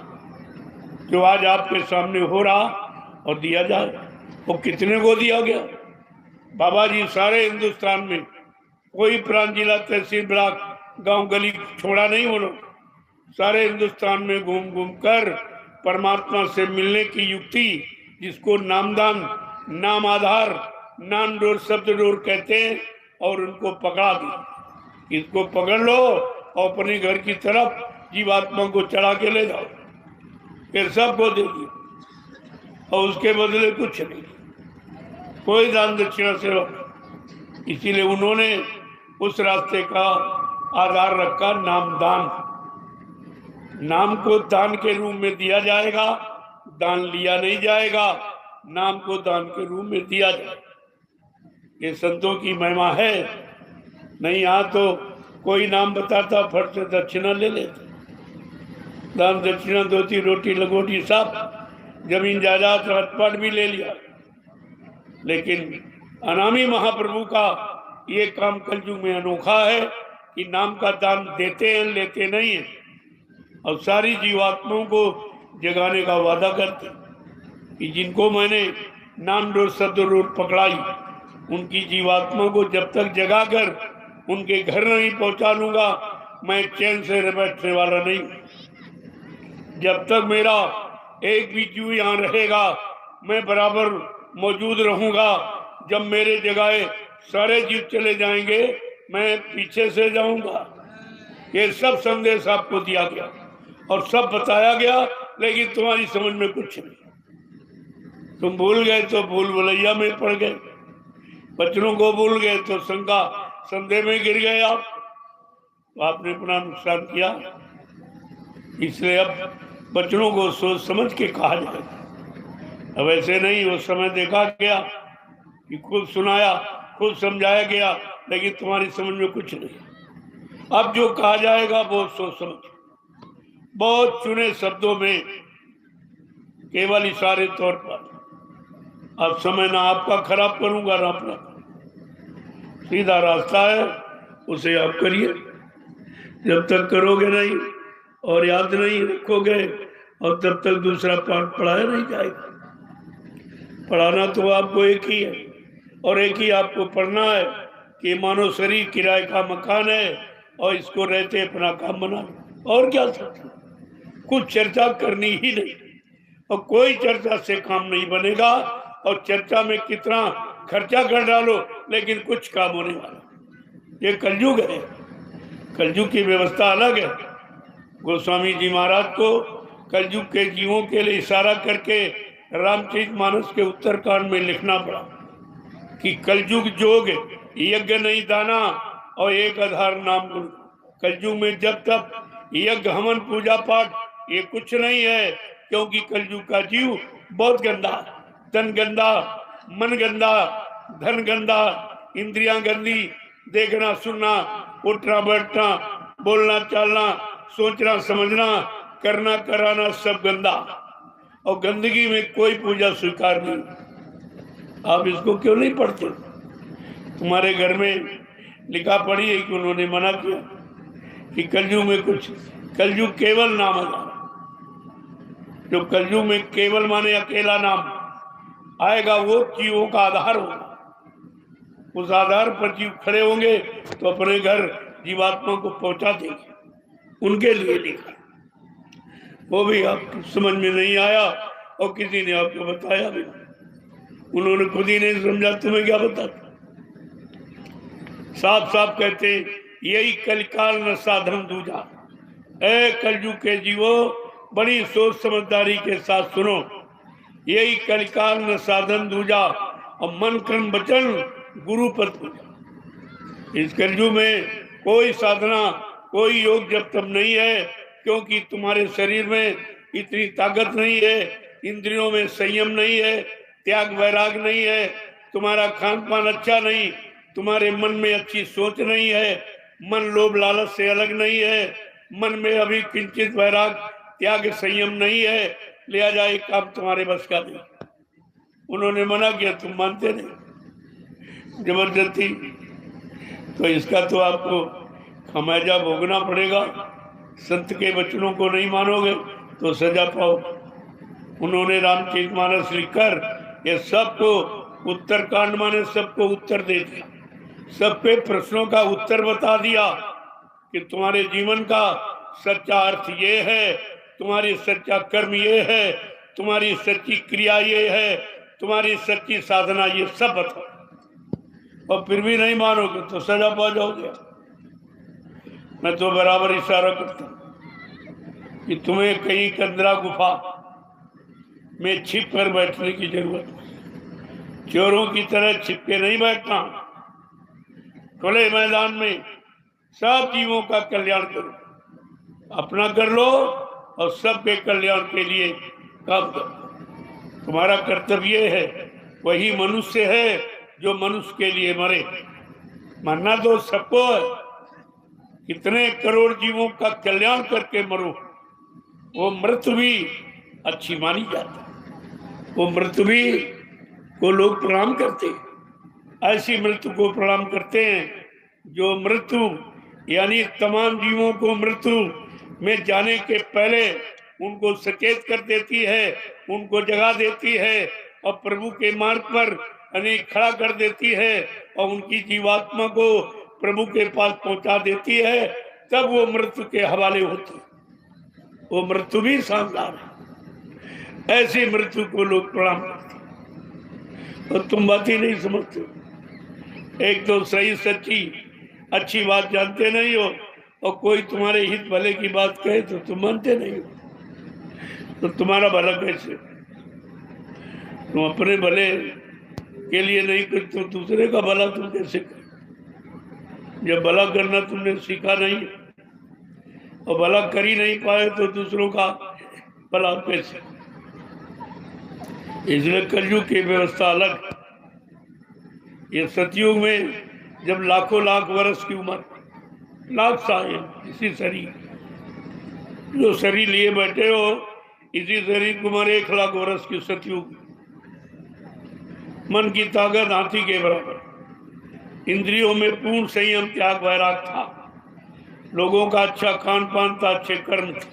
जो आज आपके सामने हो रहा और दिया जाए, वो कितने को दिया गया? बाबा जी सारे हिंदुस्तान में कोई प्रांत, जिला, तहसील, ब्लॉक, गांव, गली छोड़ा नहीं। वो लोग सारे हिंदुस्तान में घूम घूम कर परमात्मा से मिलने की युक्ति, जिसको नामदान, नाम आधार, नाम डोर, शब्द डोर कहते हैं, और उनको पकड़ा दी। इसको पकड़ लो और अपने घर की तरफ जीवात्मा को चढ़ा के ले जाओ, फिर सबको दे दिया और उसके बदले कुछ नहीं, कोई दान दक्षिणा सेवा। इसीलिए उन्होंने उस रास्ते का आधार रखा नामदान। नाम को दान के रूप में दिया जाएगा, दान लिया नहीं जाएगा, नाम को दान के रूप में दिया जाएगा। ये संतों की महिमा है। नहीं यहाँ तो कोई नाम बताता, फट से दक्षिणा ले लेते। दान दक्षिणा, धोती रोटी लगोटी सब, जमीन जायदाद राजपाट भी ले लिया। लेकिन अनामी महाप्रभु का ये काम कलयुग में अनोखा है कि नाम का दान देते हैं, लेते नहीं है, और सारी जीवात्माओं को जगाने का वादा करते कि जिनको मैंने नाम डोर शब्द डोर पकड़ाई, उनकी जीवात्माओं को जब तक जगाकर उनके घर नहीं पहुंचा लूंगा, मैं चैन से बैठने वाला नहीं। जब तक मेरा एक भी जीव यहाँ रहेगा, मैं बराबर मौजूद रहूंगा। जब मेरे जगाए सारे जीव चले जाएंगे, मैं पीछे से जाऊंगा। ये सब संदेश आपको दिया गया और सब बताया गया, लेकिन तुम्हारी समझ में कुछ नहीं। तुम भूल गए तो भूल भुलैया में पड़ गए, बच्चों को भूल गए तो शंका संदेह में गिर गए आप, तो आपने अपना नुकसान किया। इसलिए अब बच्चों को सोच समझ के कहा जाएगा। अब ऐसे नहीं, वो समय देखा गया कि खुद सुनाया, खुद समझाया गया, लेकिन तुम्हारी समझ में कुछ नहीं। अब जो कहा जाएगा वो सोच समझ, बहुत चुने शब्दों में, केवल इशारे तौर पर। अब समय ना आपका खराब करूंगा ना अपना, सीधा रास्ता है, उसे आप करिए। जब तक करोगे नहीं और याद नहीं रखोगे, और तब तक दूसरा पाठ पढ़ाया नहीं जाएगा। पढ़ाना तो आपको एक ही है और एक ही आपको पढ़ना है कि मानो शरीर किराए का मकान है और इसको रहते अपना काम बना लो। और क्या सोचो, कुछ चर्चा करनी ही नहीं, और कोई चर्चा से काम नहीं बनेगा। और चर्चा में कितना खर्चा कर डालो लेकिन कुछ काम होने वाला। ये कलयुग है, कलयुग की व्यवस्था अलग है। गोस्वामी जी महाराज को कलयुग के जीवों के लिए इशारा करके रामचरितमानस के उत्तरकांड में लिखना पड़ा कि कलयुग जोग यज्ञ नहीं दाना और एक आधार नाम गुरु। कलयुग में जब तक यज्ञ हवन पूजा पाठ ये कुछ नहीं है, क्योंकि कलयुग का जीव बहुत गंदा, तन गंदा, मन गंदा, धन गंदा, इंद्रियां गंदी, देखना सुनना, उठना बैठना, बोलना चालना, सोचना समझना, करना कराना सब गंदा। और गंदगी में कोई पूजा स्वीकार नहीं। आप इसको क्यों नहीं पढ़ते? तुम्हारे घर में लिखा पढ़ी है कि उन्होंने मना किया कि कलयुग में कुछ, कलयुग केवल नाम है। जो कलयुग में केवल माने अकेला नाम आएगा वो जीवों का आधार होगा। उस आधार पर जीव खड़े होंगे तो अपने घर जीवात्मा को पहुंचा देंगे। उनके लिए लिखा, वो भी आपको समझ में नहीं आया और किसी ने आपको बताया भी। उन्होंने खुद ही नहीं समझा, तुम्हें क्या बताता। साफ साफ कहते यही कलिकाल न साधन दूजा। ऐ कलयुग के जीवो बड़ी सोच समझदारी के साथ सुनो, यही कलिकाल न साधन दूजा और मन कर्म वचन गुरु पद पूजा। इस कलयुग में कोई साधना कोई योग जब तक नहीं है, क्योंकि तुम्हारे शरीर में इतनी ताकत नहीं है, इंद्रियों में संयम नहीं है, त्याग वैराग नहीं है, तुम्हारा खान पान अच्छा नहीं, तुम्हारे मन में अच्छी सोच नहीं है, मन लोभ लालच से अलग नहीं है, मन में अभी किंचित वैराग त्याग संयम नहीं है, लिहाजा एक काम तुम्हारे बस का नहीं। उन्होंने मना किया, तुम मानते नहीं जबरदस्ती, तो इसका तो आपको खमियाजा भोगना पड़ेगा। संत के वचनों को नहीं मानोगे तो सजा पाओ। उन्होंने रामचरितमानस लिखकर ये सबको उत्तरकांड माने सबको उत्तर दे दिया, सब पे प्रश्नों का उत्तर बता दिया कि तुम्हारे जीवन का सच्चा अर्थ ये है, तुम्हारी सच्चा कर्म ये है, तुम्हारी सच्ची क्रिया ये है, तुम्हारी सच्ची साधना ये सब बताओ। और फिर भी नहीं मानोगे तो सजा पा जाओगे। मैं तो बराबर इशारा करता हूँ कि तुम्हें कहीं कंदरा गुफा में छिप कर बैठने की जरूरत है। चोरों की तरह छिप के नहीं बैठना, खुले मैदान में सब जीवों का कल्याण करो, अपना कर लो और सबके कल्याण के लिए काम करो। तुम्हारा कर्तव्य है, वही मनुष्य है जो मनुष्य के लिए मरे। मरना तो सबको है, कितने करोड़ जीवों का कल्याण करके मरो, वो मृत्यु भी अच्छी मानी जाती। वो मृत्यु भी को लोग प्रणाम करते, ऐसी मृत्यु को प्रणाम करते हैं जो मृत्यु यानी तमाम जीवों को मृत्यु में जाने के पहले उनको सचेत कर देती है, उनको जगा देती है और प्रभु के मार्ग पर खड़ा कर देती है और उनकी जीवात्मा को प्रभु के पास पहुंचा देती है। तब वो मृत्यु के हवाले होती है। वो मृत्यु भी शानदार है, ऐसी मृत्यु को लोग प्रणाम करते और तुम बात ही नहीं समझते। एक तो सही सच्ची अच्छी बात जानते नहीं हो और कोई तुम्हारे हित भले की बात कहे तो तुम मानते नहीं हो। तो तुम्हारा भला कैसे? तुम अपने भले के लिए नहीं करते तो दूसरे का भला तुम कैसे कर? जब भला करना तुमने सीखा नहीं और भला कर ही नहीं पाए तो दूसरों का भला कैसे? इसलिए कलयुग की व्यवस्था अलग। ये सतयुग में जब लाखों लाख वर्ष की उम्र, लाख साल इसी शरीर, जो शरीर लिए बैठे हो इसी शरीर की उम्र 1 लाख वर्ष की सतयुग। मन की ताकत हाथी के बराबर, इंद्रियों में पूर्ण संयम त्याग वैराग था, लोगों का अच्छा खान पान था, अच्छे कर्म थे।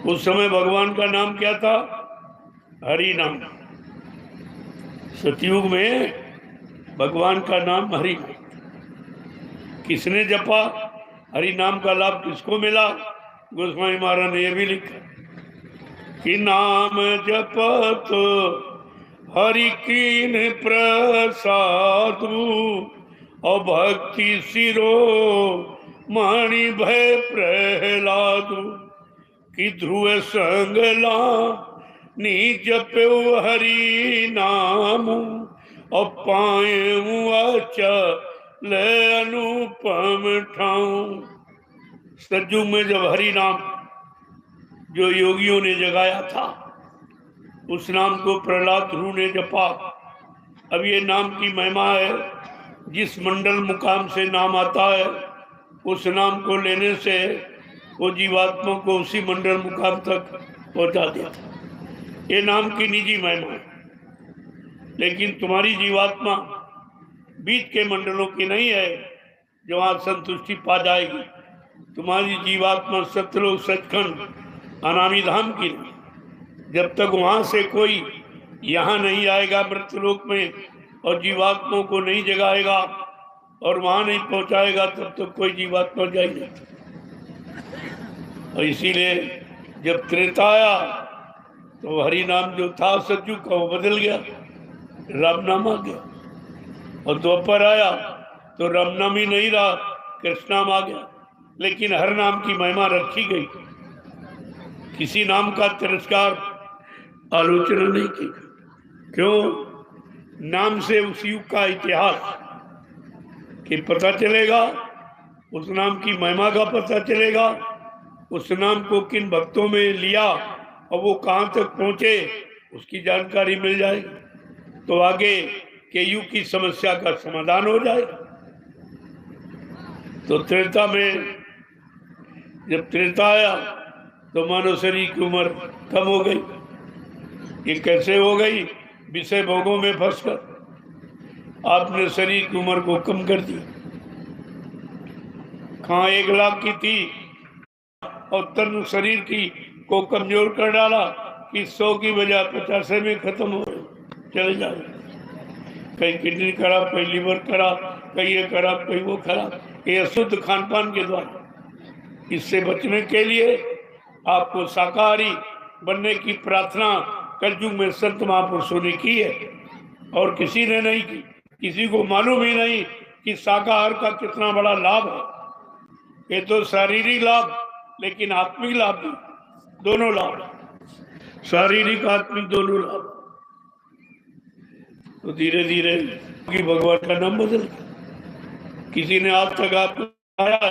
उस समय भगवान का नाम क्या था? हरि नाम। सतयुग में भगवान का नाम हरि। किसने जपा, हरि नाम का लाभ किसको मिला। गोस्वामी महाराज ने यह भी लिखा कि नाम जपत हरि कीन प्रसादु और भक्ति सिरो मणि भय प्रहलादु कि ध्रुव संगला नी जप्यो हरि नाम और पाए अचल अनुपम ठाऊं। सज्जू में जब हरि नाम जो योगियों ने जगाया था उस नाम को प्रहलाद ध्रुव ने जपा। अब ये नाम की महिमा है, जिस मंडल मुकाम से नाम आता है उस नाम को लेने से वो जीवात्मा को उसी मंडल मुकाम तक पहुंचा देता। ये नाम की निजी महिमा है, लेकिन तुम्हारी जीवात्मा बीच के मंडलों की नहीं है जो वहां संतुष्टि पा जाएगी। तुम्हारी जीवात्मा सतलोक सचखंड अनामी धाम की नहीं। जब तक वहां से कोई यहाँ नहीं आएगा मृत्यलोक में और जीवात्माओं को नहीं जगाएगा और वहां नहीं पहुंचाएगा, तब तक कोई जीवात्मा जाए नहीं। और इसीलिए जब त्रेता आया तो हरि नाम जो था सज्जू का वो बदल गया, राम नाम आ गया। और द्वापर आया तो राम नाम ही नहीं रहा, कृष्ण नाम आ गया। लेकिन हर नाम की महिमा रखी गई, किसी नाम का तिरस्कार आलोचना नहीं की। क्यों? नाम से उस युग का इतिहास कि पता चलेगा, उस नाम की महिमा का पता चलेगा, उस नाम को किन भक्तों में लिया और वो कहाँ तक पहुंचे उसकी जानकारी मिल जाएगी, तो आगे के युग की समस्या का समाधान हो जाएगा। तो त्रेता में जब त्रेता आया तो मानव शरीर की उम्र कम हो गई। ये कैसे हो गई? विषय भोगों में फंसकर आपने शरीर की उम्र को कम कर दी। कहाँ 1 लाख की थी और तन शरीर की को कमजोर कर डाला कि 100 की बजाय 50 में खत्म हो चले जाए। कहीं किडनी खराब, कहीं लीवर खराब, कहीं ये खराब, कहीं वो खराब, ये अशुद्ध खान पान के द्वारा। इससे बचने के लिए आपको शाकाहारी बनने की प्रार्थना कलयुग में संत महापुरुषों ने की है और किसी ने नहीं की। किसी को मालूम ही नहीं कि शाकाहार का कितना बड़ा लाभ है। ये तो शारीरिक लाभ, लेकिन आत्मिक लाभ भी, दोनों लाभ, शारीरिक आत्मिक दोनों लाभ। तो धीरे धीरे भगवान का नाम बदल गया। किसी ने आज तक आपको बताया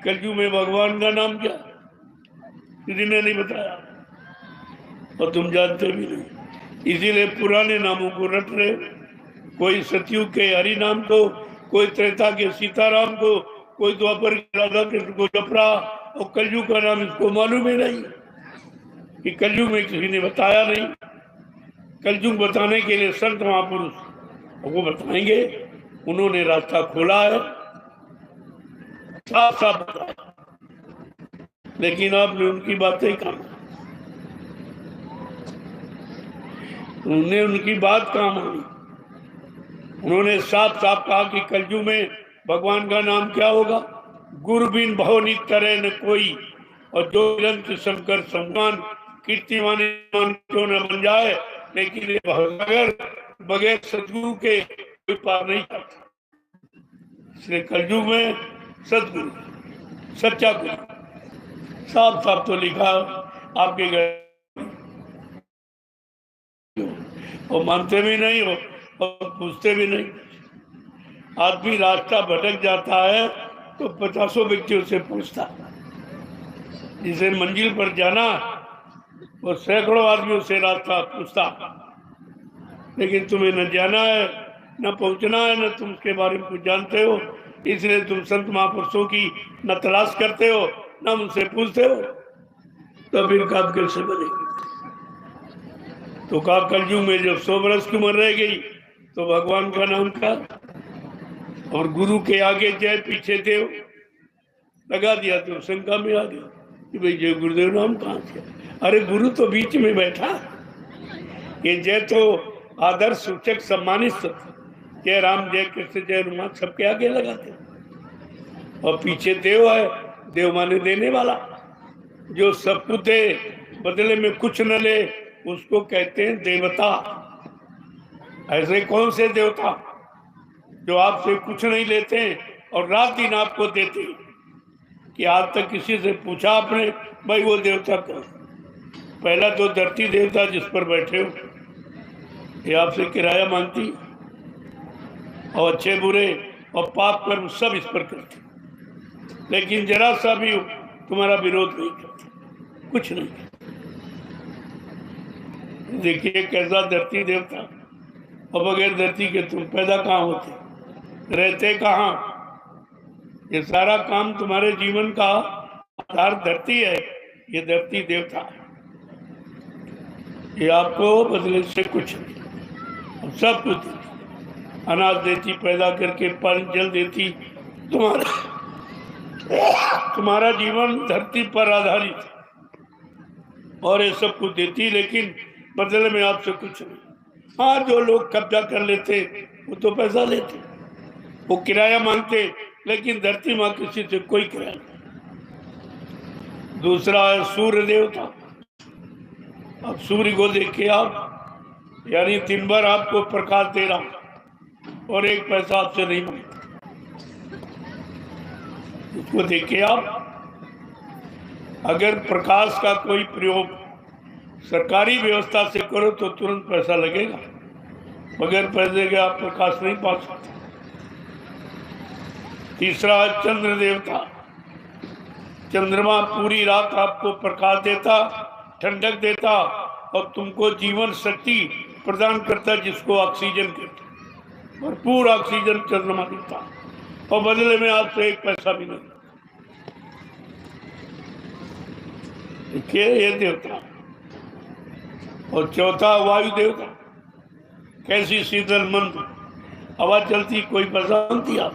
कलयुग में भगवान का नाम क्या? किसी ने नहीं बताया और तुम जानते भी नहीं। इसीलिए पुराने नामों को रट रहे। कोई सतयुग के हरि नाम को, कोई त्रेता के सीताराम को, कोई द्वापर के राधा कृष्ण को जप रहा और कलयुग का नाम इसको मालूम ही नहीं कि कलयुग में किसी ने बताया नहीं। कलयुग बताने के लिए संत महापुरुष वो बताएंगे, उन्होंने रास्ता खोला है, साफ साफ बताया, लेकिन आपने उनकी बातें कहा, उन्होंने उनकी बात कहाँ मानी। उन्होंने साफ साफ कहा कि कलयुग में भगवान का नाम क्या होगा? गुरु बिन भवनी तरह न कोई, और जो निरंतर शंकर सम्मान कीर्तिमान क्यों न बन जाए, लेकिन ये भगवान बगैर सदगुरु के कोई पार नहीं करता। इसलिए कलयुग में सदगुरु, सच्चा गुरु, साफ साफ तो लिखा आपके घर, और मानते भी नहीं हो और पूछते भी नहीं। आदमी रास्ता भटक जाता है तो 50 व्यक्तियों से पूछता, जिसे मंजिल पर जाना वो सैकड़ों आदमियों से रास्ता पूछता। लेकिन तुम्हें न जाना है, न पहुंचना है, न तुम उसके बारे में कुछ जानते हो, इसलिए तुम संत महापुरुषों की न तलाश करते हो न उनसे पूछते हो, तो फिर काम कैसे बनेगी? तो कहा कलयुग में जब 100 वर्ष की उम्र रह गई तो भगवान का नाम का और गुरु के आगे जय पीछे देव लगा दिया, तो शंका में आ गया कि भाई जय गुरुदेव नाम कहाँ से? अरे गुरु तो बीच में बैठा, ये जय तो आदर्श सूचक सम्मानित, जय राम जय कृष्ण जय हनुमान सबके आगे लगाते। और पीछे देव है, देव माने देने वाला, जो सब कुछ दे बदले में कुछ न ले, उसको कहते हैं देवता। ऐसे कौन से देवता जो आपसे कुछ नहीं लेते और रात दिन आपको देते हैं? कि आज तक किसी से पूछा आपने भाई वो देवता कौन? पहला तो धरती देवता जिस पर बैठे हो, ये आपसे किराया मांगती, और अच्छे बुरे और पाप कर्म सब इस पर करते, लेकिन जरा सा भी तुम्हारा विरोध नहीं करते, कुछ नहीं। देखिए कैसा धरती देवता, और बगैर धरती के तुम पैदा कहाँ होते, रहते कहाँ? ये सारा काम तुम्हारे जीवन का आधार धरती है, ये धरती देवता है। ये आपको बदले से कुछ नहीं, सब कुछ अनाज देती, पैदा करके पानी जल देती, तुम्हारा जीवन धरती पर आधारित, और ये सब कुछ देती, लेकिन बदले में आपसे कुछ नहीं। हाँ, जो लोग कब्जा कर लेते वो तो पैसा लेते, वो किराया मांगते, लेकिन धरती माँ किसी से कोई किराया नहीं। दूसरा है सूर्य देवता। अब सूर्य को देखिए आप, यानी दिन भर आपको प्रकाश दे रहा और एक पैसा आपसे नहीं मांगता। उसको देखिए आप, अगर प्रकाश का कोई प्रयोग सरकारी व्यवस्था से करो तो तुरंत पैसा लगेगा, बगैर पैसे के आप प्रकाश नहीं पा सकते। तीसरा है चंद्र देवता। चंद्रमा पूरी रात आपको प्रकाश देता, ठंडक देता और तुमको जीवन शक्ति प्रदान करता, जिसको ऑक्सीजन कहते, भरपूर ऑक्सीजन चंद्रमा देता, और बदले में आपसे एक पैसा भी नहीं। देखिए ये देवता। और चौथा वायु देवता। कैसी शीतल मंद हवा चलती, कोई बरसाती आप।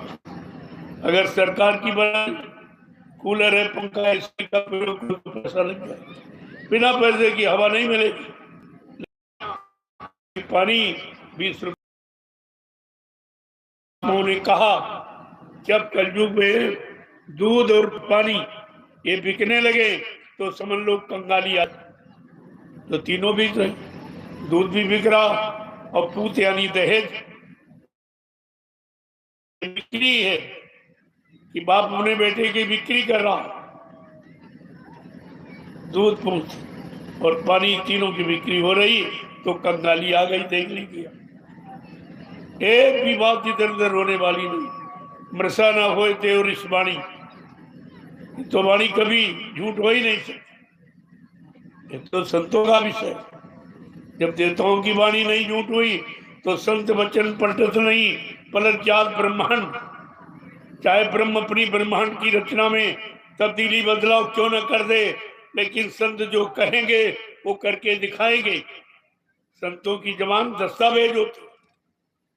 अगर सरकार की बनाई कूलर है, पंखा है, एसी का प्रयोग तो पैसा लग जाए, बिना पैसे की हवा नहीं मिलेगी। पानी 20 रुपये उन्होंने कहा, जब कलयुग में दूध और पानी ये बिकने लगे तो समझ लो कंगाली आ, तो तीनों बिक रहे, दूध भी बिक रहा और पूत यानी दहेज बिक्री है कि बाप अपने बेटे की बिक्री कर रहा, दूध पूत और पानी तीनों की बिक्री हो रही, तो कंगाली आ गई। देख लीजिए, एक भी बात इधर उधर होने वाली नहीं। मृषा ना होए देव ऋष वाणी, तो वाणी कभी झूठ हो ही नहीं सकती। ये तो संतों का विषय। जब देवताओं की वाणी नहीं झूठ हुई तो संत वचन पलटत नहीं, पलट जात ब्रह्मांड। चाहे ब्रह्म अपनी ब्रह्मांड की रचना में तब्दीली बदलाव क्यों न कर दे, लेकिन संत जो कहेंगे वो करके दिखाएंगे। संतों की जबान दस्तावेज होती,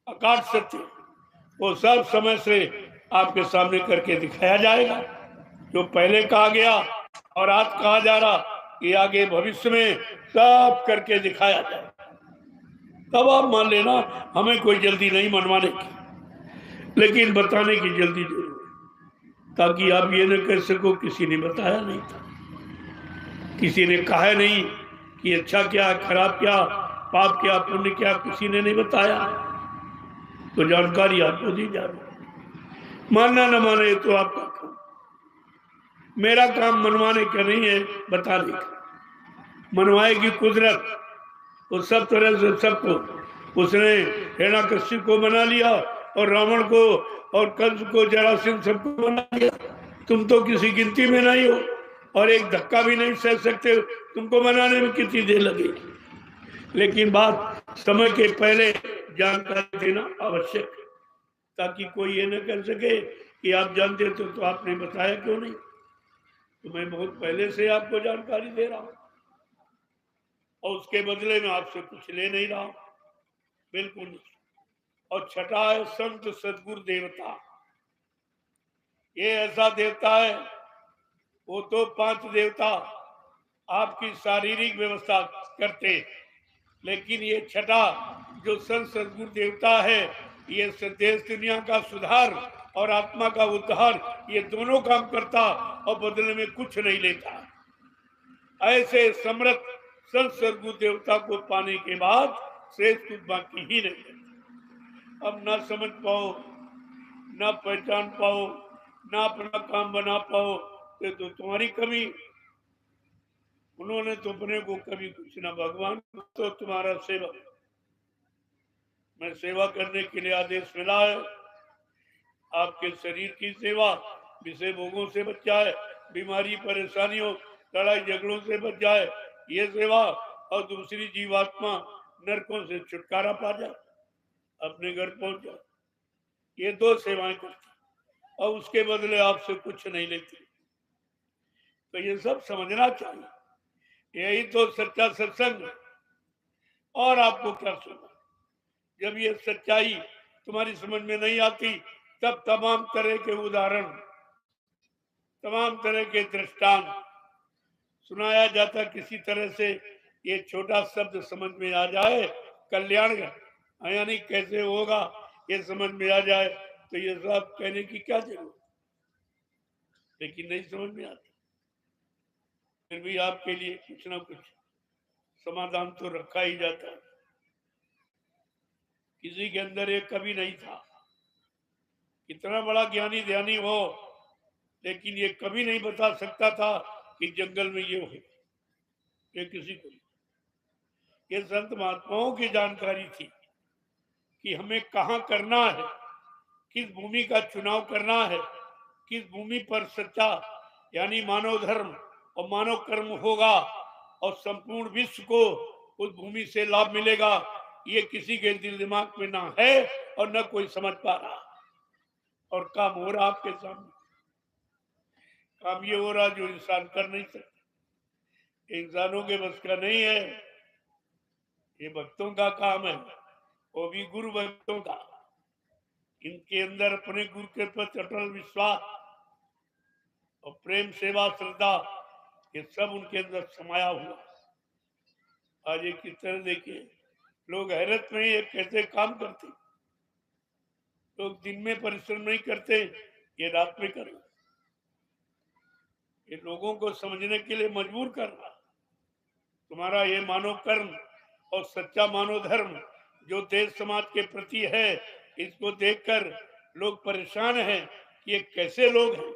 अकाट सत्य, वो सब समय से आपके सामने करके दिखाया जाएगा। जो पहले कहा गया और आज कहा जा रहा, ये आगे भविष्य में सब करके दिखाया जाए, तब आप मान लेना। हमें कोई जल्दी नहीं मनवाने की, लेकिन बताने की जल्दी जरूर है, ताकि आप ये न कह सको किसी ने बताया नहीं था, किसी ने कहा नहीं कि अच्छा क्या खराब क्या पाप क्या पुण्य क्या, किसी ने नहीं बताया। तो जानकारी आपको दी जा रही, मानना न माने तो आपका काम। मेरा काम मनवाने का नहीं है, बताने का। मनवाएगी कुदरत, वो सब तरह से सबको। उसने हिरण्यकश्यप को बना लिया और रावण को और कंस को, जरासंध सबको बना लिया। तुम तो किसी गिनती में नहीं हो और एक धक्का भी नहीं सह सकते, तुमको बनाने में कितनी देर लगेगी। लेकिन बात समय के पहले जानकारी देना आवश्यक है, ताकि कोई ये न कर सके कि आप जानते तो आपने बताया क्यों नहीं। तो मैं बहुत पहले से आपको जानकारी दे रहा हूं और उसके बदले में आपसे कुछ ले नहीं रहा हूं, बिल्कुल नहीं। और छठा है संत सदगुरु देवता। ये ऐसा देवता है, वो तो 5 देवता आपकी शारीरिक व्यवस्था करते, लेकिन ये छठा जो संत सदगुरु देवता है, ये देश दुनिया का सुधार और आत्मा का उद्धार, ये दोनों काम करता और बदले में कुछ नहीं लेता। ऐसे समर्थ संत सद्गुरु देवता को पाने के बाद श्रेष्ठ कुछ बाकी ही नहीं है। अब ना समझ पाओ, ना पहचान पाओ, ना अपना काम बना पाओ, तो तुम्हारी कमी। उन्होंने तो अपने को कभी कुछ ना, भगवान तो तुम्हारा सेवक, मैं सेवा करने के लिए आदेश मिला है। आपके शरीर की सेवा, विषय भोगों से बच जाए, बीमारी परेशानियों लड़ाई झगड़ों से बच जाए, ये सेवा। और दूसरी जीवात्मा नरकों से छुटकारा पा जाए, अपने घर पहुंच जाए, ये दो सेवाएं करती और उसके बदले आपसे कुछ नहीं लेती। तो ये सब समझना चाहिए, यही तो सच्चा सत्संग। और आपको क्या सुना, जब ये सच्चाई तुम्हारी समझ में नहीं आती, तब तमाम तरह के उदाहरण, तमाम तरह के दृष्टांत सुनाया जाता। किसी तरह से ये छोटा शब्द समझ में आ जाए, कल्याण यानी कैसे होगा ये समझ में आ जाए, तो ये सब कहने की क्या जरूरत, लेकिन नहीं समझ में आती। फिर भी आपके लिए कुछ ना कुछ समाधान तो रखा ही जाता है। किसी के अंदर एक कभी नहीं था, कितना बड़ा ज्ञानी ध्यानी हो, लेकिन ये कभी नहीं बता सकता था कि जंगल में ये हो, ये किसी को। ये संत महात्माओं की जानकारी थी कि हमें कहाँ करना है, किस भूमि का चुनाव करना है, किस भूमि पर सच्चा यानी मानव धर्म और मानव कर्म होगा और संपूर्ण विश्व को उस भूमि से लाभ मिलेगा। ये किसी के दिल दिमाग में ना है और न कोई समझ पा रहा, और काम हो रहा आपके सामने। काम ये हो रहा जो इंसान कर नहीं सकते, इंसानों के बस का नहीं है, ये भक्तों का काम है, वो भी गुरु भक्तों का। इनके अंदर अपने गुरु के प्रति अटल विश्वास और प्रेम सेवा श्रद्धा, ये सब उनके अंदर समाया हुआ। आज एक किस तरह देखिए, लोग हैरत में ये कैसे काम करते, लोग दिन में परिश्रम नहीं करते, ये रात में करें। ये लोगों को समझने के लिए मजबूर कर रहा। तुम्हारा ये मानव कर्म और सच्चा मानव धर्म जो देश समाज के प्रति है, इसको देखकर लोग परेशान हैं कि ये कैसे लोग हैं।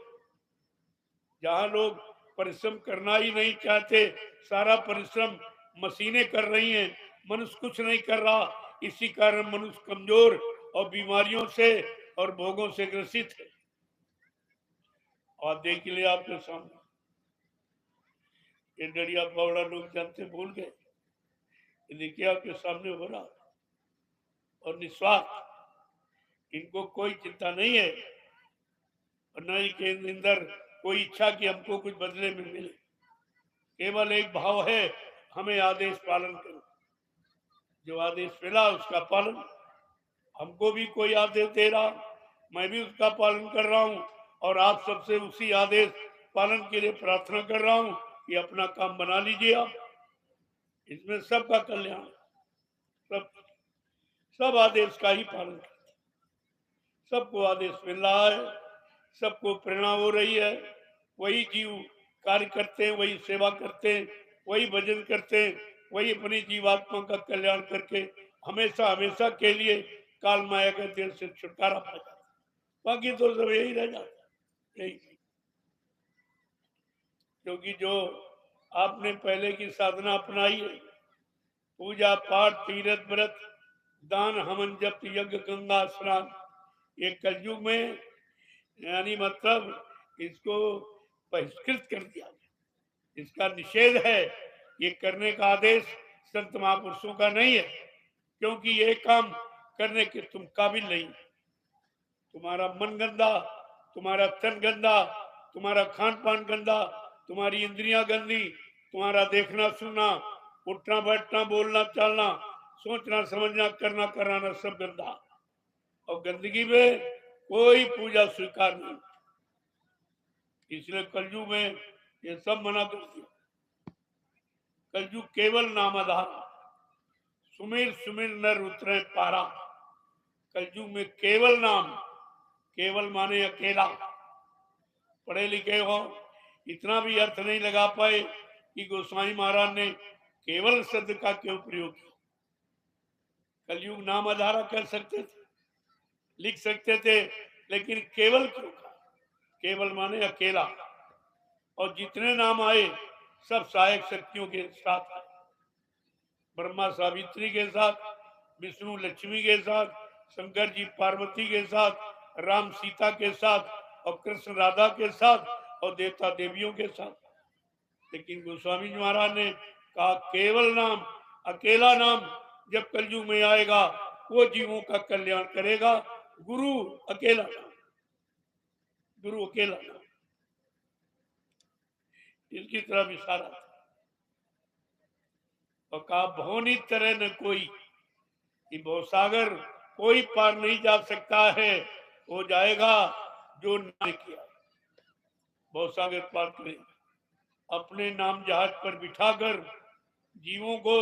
जहां लोग परिश्रम करना ही नहीं चाहते, सारा परिश्रम मशीनें कर रही हैं, मनुष्य कुछ नहीं कर रहा। इसी कारण मनुष्य कमजोर और बीमारियों से और भोगों से ग्रसित है। और देख लिया आपके सामने, ये डरिया बावड़ा लोग जानते भूल गए, देखिए आपके सामने हो रहा। और निस्वार्थ, इनको कोई चिंता नहीं है और न ही के अंदर कोई इच्छा कि हमको कुछ बदले में मिले। केवल एक भाव है, हमें आदेश पालन करो, जो आदेश मिला उसका पालन। हमको भी कोई आदेश दे रहा, मैं भी उसका पालन कर रहा हूँ, और आप सबसे उसी आदेश पालन के लिए प्रार्थना कर रहा हूँ कि अपना काम बना लीजिए आप। इसमें सबका कल्याण, सब आदेश का ही पालन करते, सबको आदेश मिल रहा है, सबको प्रेरणा हो रही है। वही जीव कार्य करते हैं, वही सेवा करते हैं, वही भजन करते हैं, वही अपनी जीवात्मा का कल्याण करके हमेशा हमेशा के लिए काल माया के देर से छुटकारा पा जाता। बाकी तो सब यही रह जाता, यही। क्योंकि जो आपने पहले की साधना अपनाई है, पूजा पाठ तीर्थ व्रत दान हवन जप यज्ञ गंगा स्नान, ये कलयुग में यानी मतलब इसको बहिष्कृत कर दिया, इसका निषेध है। ये करने का आदेश संत महापुरुषों का नहीं है, क्योंकि ये काम करने के तुम काबिल नहीं। तुम्हारा मन गंदा, तुम्हारा तन गंदा, तुम्हारा खान पान गंदा, तुम्हारी इंद्रियां गंदी, तुम्हारा देखना सुनना, उठना बैठना बोलना चालना, सोचना समझना करना कराना सब गंदा। और गंदगी में कोई पूजा स्वीकार नहीं, इसलिए कलयुग में ये सब मना कर दिया। कलयुग केवल नाम आधार, सुमिर सुमिर नर उतरे पारा। कलयुग में केवल नाम, केवल माने अकेला। पढ़े लिखे हो, इतना भी अर्थ नहीं लगा पाए कि गोस्वामी महाराज ने केवल शब्द का क्यों प्रयोग किया। कलयुग नाम आधारा कर सकते थे, लिख सकते थे, लेकिन केवल क्यों कहा? केवल माने अकेला। और जितने नाम आए सब सहायक शक्तियों के साथ आए। ब्रह्मा सावित्री के साथ, विष्णु लक्ष्मी के साथ, शंकर जी पार्वती के साथ, राम सीता के साथ, और कृष्ण राधा के साथ, और देवता देवियों के साथ। लेकिन गोस्वामी जी महाराज ने कहा केवल नाम, अकेला नाम जब कलयुग में आएगा वो जीवों का कल्याण करेगा। गुरु अकेला नाम, गुरु अकेला नाम, इसकी तरफ इशारा था। और कहा भौनी तरह न कोई, कि भवसागर कोई पार नहीं जा सकता है, वो जाएगा जो नाम किया। भवसागर पार करेगा, अपने नाम जहाज पर बिठाकर जीवों को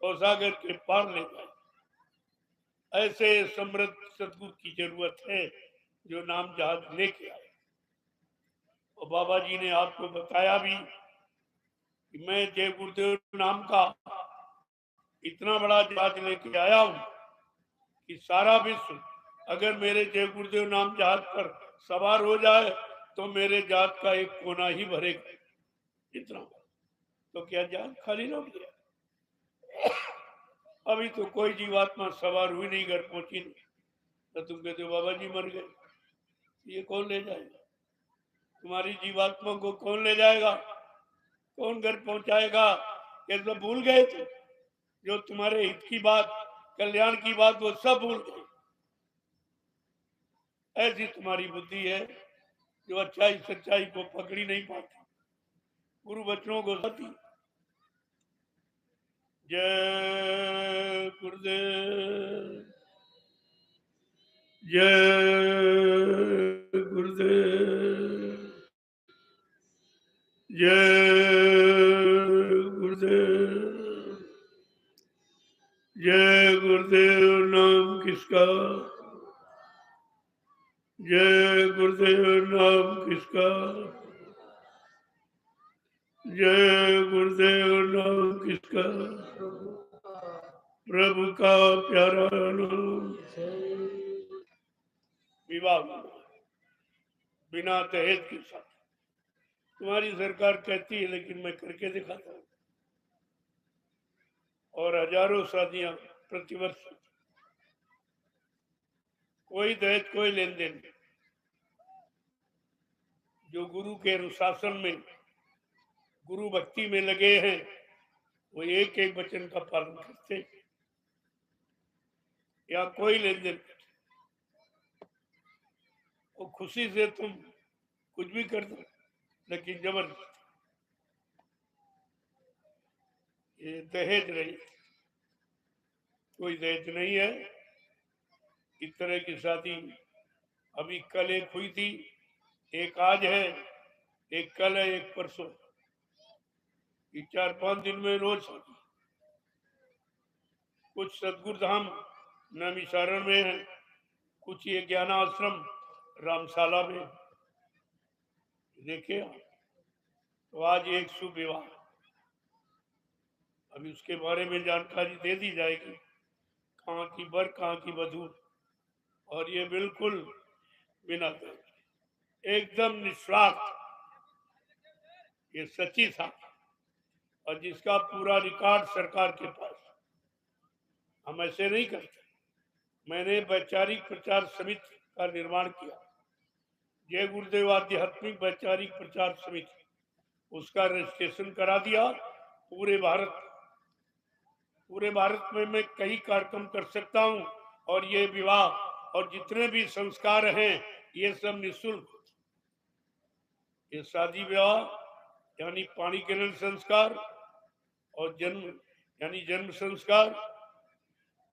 भवसागर के पार ले जाए। ऐसे समृद्ध सदगुरु की जरूरत है जो नाम जहाज लेके आए। और बाबा जी ने आपको बताया भी कि मैं जय गुरुदेव नाम का इतना बड़ा जहाज लेके आया हूं कि सारा विश्व अगर मेरे जय गुरुदेव नाम जहाज पर सवार हो जाए तो मेरे जहाज का एक कोना ही भरेगा। इतना तो क्या जहाज खाली हो गया? अभी तो कोई जीवात्मा सवार हुई नहीं, घर पहुंची नहीं, तो तुम कहते हो बाबा जी मर गए। ये कौन ले जाएगा? तुम्हारी जीवात्मा को कौन ले जाएगा? कौन घर पहुंचाएगा? ये तो भूल गए थे जो तुम्हारे हित की बात, कल्याण की बात, वो सब भूल गए। ऐसी तुम्हारी बुद्धि है जो अच्छाई सच्चाई को पकड़ी नहीं पाती, गुरु बच्चों को सती। जय गुरुदेव, जय गुरुदेव, जय गुरुदेव, जय गुरुदेव नाम किसका, जय गुरुदेव नाम किसका, जय गुरुदेव नाम किसका, प्रभु का प्यारा नाम। विवाह बिना दहेज के साथ, तुम्हारी सरकार कहती है लेकिन मैं करके दिखाता हूँ। और हजारों शादियां प्रतिवर्ष, कोई दहेज कोई लेन देन। जो गुरु के अनुशासन में, गुरु भक्ति में लगे हैं, वो एक एक वचन का पालन करते, या कोई लेन देन, वो खुशी से तुम कुछ भी कर दो, लेकिन जबरदस्ती। ये दहेज नहीं, कोई दहेज नहीं है। इस तरह की शादी अभी कल एक हुई थी, एक आज है, एक कल है, एक परसों। ये 4-5 दिन में रोज शादी। कुछ सतगुरु धाम नैमिषारण में है, कुछ ये ज्ञान आश्रम रामशाला में। देखिए तो आज एक शुभ विवाह, अभी उसके बारे में जानकारी दे दी जाएगी, कहाँ की वर कहाँ की वधू। और ये बिल्कुल बिना दहेज, एकदम निस्वार्थ, ये सच्ची था। और जिसका पूरा रिकॉर्ड सरकार के पास। हम ऐसे नहीं करते। मैंने वैचारिक प्रचार समिति का निर्माण किया, जय गुरुदेव आध्यात्मिक वैचारिक प्रचार समिति, उसका रजिस्ट्रेशन करा दिया। पूरे भारत में मैं कई कार्यक्रम कर सकता हूं। और ये विवाह और जितने भी संस्कार हैं ये सब निःशुल्क। ये शादी विवाह यानी पाणी ग्रहण संस्कार, और जन्म यानी जन्म संस्कार,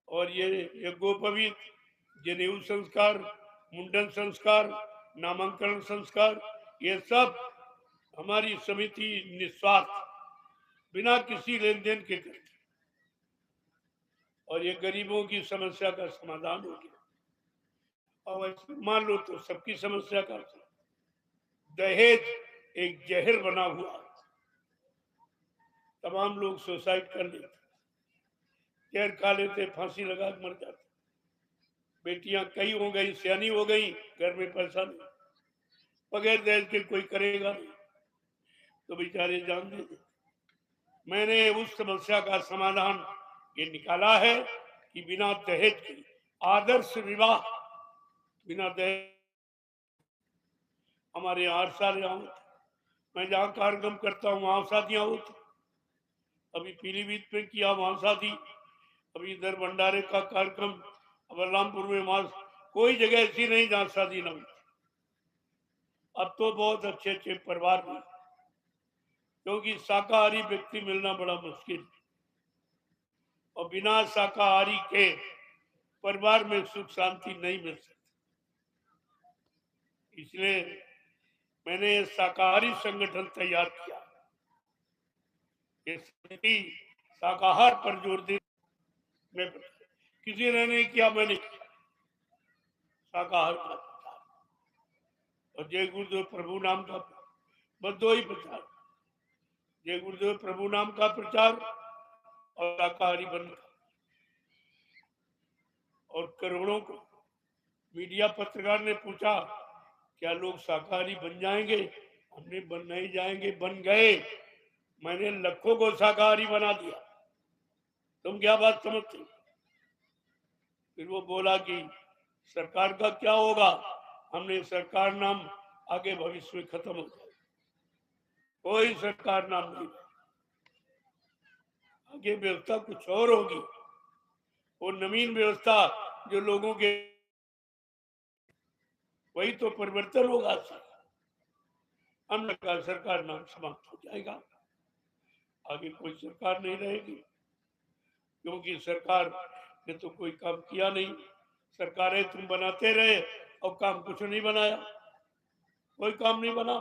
और ये यज्ञोपवीत, जनेऊ संस्कार, मुंडन संस्कार, नामांकन संस्कार, ये सब हमारी समिति निस्वार्थ बिना किसी लेन देन के करती। और ये गरीबों की समस्या का समाधान हो गया। और ऐसे मान लो तो सबकी समस्या का दहेज एक जहर बना हुआ, तमाम लोग सुसाइड कर लेते, जहर खा लेते, फांसी लगा के मर जाते। बेटियां कई हो गई, सियानी हो गई, घर में पैसा नहीं, बगैर दहेज के कोई करेगा नहीं, तो बेचारे जान दे देते। मैंने उस समस्या का समाधान ये निकाला है कि बिना दहेज के आदर्श विवाह, बिना दहेज। हमारे यहाँ हर साल यहाँ होता, मैं जहाँ कार्यक्रम करता हूँ वहां शादियां होती। अभी पीलीभीत में किया, वहां शादी, अभी इधर भंडारे का कार्यक्रम, बलरामपुर में, वहां कोई जगह ऐसी नहीं जहाँ शादी ना होती। अब तो बहुत अच्छे अच्छे परिवार में, क्योंकि शाकाहारी व्यक्ति मिलना बड़ा मुश्किल, और बिना शाकाहारी के परिवार में सुख शांति नहीं मिल सकती। इसलिए मैंने शाकाहारी संगठन तैयार किया, समिति शाकाहार पर जोर दे। मैं किसी ने नहीं किया, मैंने किया शाकाहार का प्रचार, और जय गुरुदेव प्रभु नाम का, बस दो ही प्रचार, जय गुरुदेव प्रभु नाम का प्रचार और शाकाहारी बनना। और करोड़ों को मीडिया पत्रकार ने पूछा क्या लोग शाकाहारी बन जाएंगे, हमने बन नहीं जाएंगे, बन गए। मैंने लाखों को शाकाहारी बना दिया, तुम क्या बात समझते। फिर वो बोला कि सरकार का क्या होगा, हमने सरकार नाम आगे भविष्य में खत्म हो जाए, कोई सरकार नाम नहीं, आगे व्यवस्था कुछ और होगी, वो नवीन व्यवस्था जो लोगों के, वही तो परिवर्तन होगा। हमने कहा सरकार नाम समाप्त हो जाएगा, आगे कोई सरकार नहीं रहेगी, क्योंकि सरकार ने तो कोई काम किया नहीं। सरकारें तुम बनाते रहे और काम कुछ नहीं बनाया, कोई काम नहीं बना,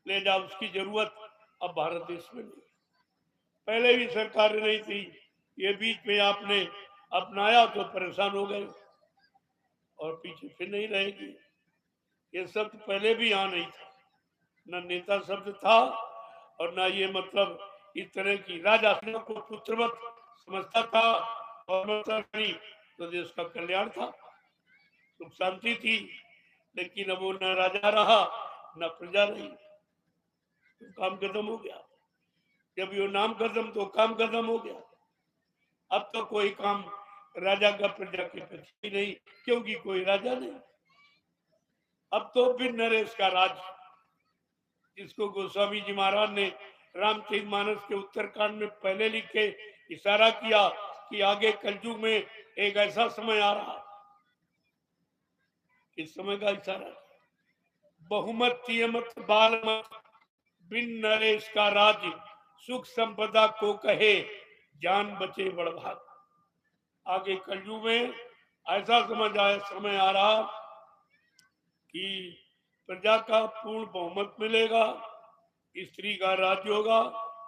ले जाओ उसकी जरूरत अब भारत देश में नहीं। पहले भी सरकार नहीं थी, ये बीच में आपने अपनाया तो परेशान हो गए, और पीछे फिर नहीं रहेगी। ये शब्द पहले भी यहाँ नहीं था, न नेता शब्द था, और ना ये मतलब इस तरह की राजा को पुत्रवत समझता था, और नहीं तो देश का कल्याण था, सुख शांति थी। लेकिन अब वो न राजा रहा न प्रजा रही, तो काम खत्म हो गया। जब ये नाम खत्म तो काम खत्म हो गया। अब तो कोई काम राजा का प्रजा के प्रति नहीं, क्योंकि कोई राजा नहीं। अब तो फिर नरेश का राज, जिसको गोस्वामी जी महाराज ने रामचरितमानस के उत्तरकांड में पहले लिख के इशारा किया कि आगे कलयुग में एक ऐसा समय आ रहा, इस समय का इशारा, बहुमत तियमत बालमत बिन नरेश का राज, सुख संपदा को कहे जान बचे बड़भाग। आगे कलयुग में ऐसा समय आ रहा कि प्रजा का पूर्ण बहुमत मिलेगा, स्त्री का राज्य होगा,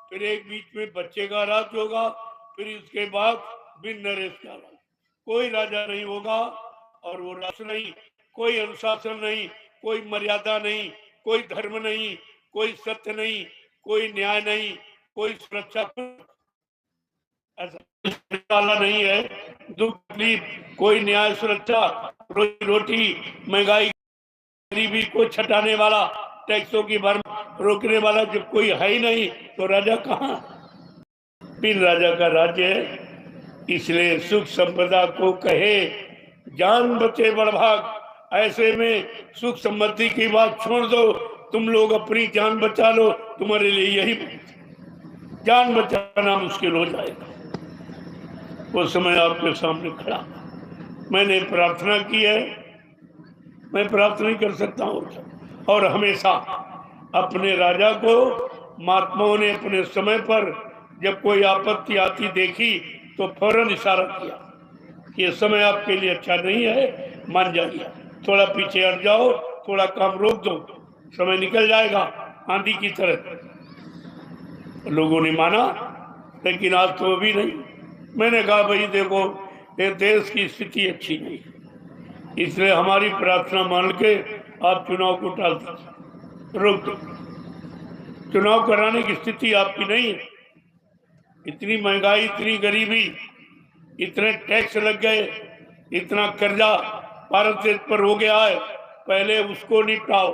फिर एक बीच में बच्चे का राज्य होगा, फिर इसके बाद बिन नरेश का राज्य, कोई राजा नहीं होगा, और वो राष्ट्र नहीं, कोई अनुशासन नहीं, कोई मर्यादा नहीं, कोई धर्म नहीं, कोई सत्य नहीं, कोई न्याय नहीं, कोई सुरक्षा, ऐसा नहीं है। दुख तकलीफ, कोई न्याय सुरक्षा, रोजी रोटी, महंगाई, गरीबी को छटाने वाला, टैक्सों की भर रोकने वाला जब कोई है ही नहीं, तो राजा कहाँ, बिन राजा का राज्य है। इसलिए सुख संपदा को कहे जान बचे बड़भाग। ऐसे में सुख समृद्धि की बात छोड़ दो, तुम लोग अपनी जान बचा लो, तुम्हारे लिए यही जान बचाना मुश्किल हो जाएगा। वो समय आपके सामने खड़ा, मैंने प्रार्थना की है, मैं प्राप्त नहीं कर सकता हूँ। और हमेशा अपने राजा को महात्माओं ने अपने समय पर जब कोई आपत्ति आती देखी तो फौरन इशारा किया कि ये समय आपके लिए अच्छा नहीं है, मान जाइए, थोड़ा पीछे हट जाओ, थोड़ा काम रोक दो, समय निकल जाएगा आंधी की तरह। लोगों ने माना, लेकिन आज तो अभी नहीं। मैंने कहा भाई देखो, ये देश की स्थिति अच्छी नहीं, इसलिए हमारी प्रार्थना मान के आप चुनाव को टाल दीजिए, रोक दो। चुनाव कराने की स्थिति आपकी नहीं है। इतनी महंगाई, इतनी गरीबी, इतने टैक्स लग गए, इतना कर्जा भारत देश पर हो गया है, पहले उसको निपटाओ,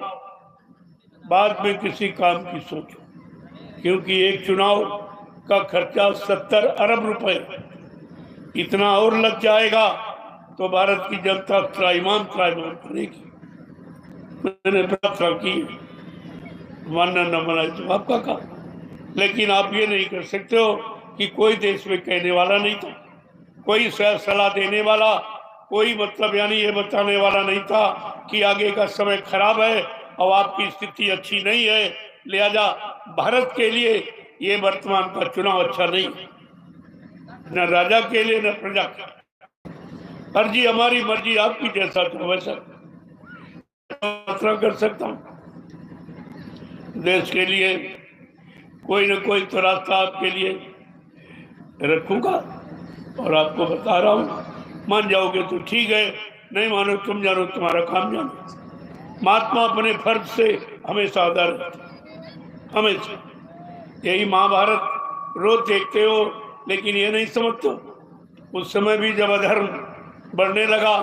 बाद में किसी काम की सोचो। क्योंकि एक चुनाव का खर्चा 70 अरब रुपए, इतना और लग जाएगा तो भारत की जनता त्राईमान करेगी। मैंने प्रार्थना की, मानना न माना तो आपका काम, लेकिन आप ये नहीं कर सकते हो कि कोई देश में कहने वाला नहीं था, कोई सलाह देने वाला, कोई मतलब यानी ये बताने वाला नहीं था कि आगे का समय खराब है और आपकी स्थिति अच्छी नहीं है, लिहाजा भारत के लिए ये वर्तमान का चुनाव अच्छा नहीं, न राजा के लिए न प्रजा के। मर्जी हमारी मर्जी, आपकी जैसा तो वैसा कर सकता हूँ। देश के लिए कोई न कोई तो रास्ता आपके लिए रखूंगा और आपको बता रहा हूँ। मान जाओगे तो ठीक है, नहीं मानो तुम जानो, तुम्हारा काम जानो। महात्मा अपने फर्ज से हमेशा आदर रहते, हमेशा। यही महाभारत रोज देखते हो, लेकिन ये नहीं समझते उस समय भी जब अधर्म बढ़ने लगा,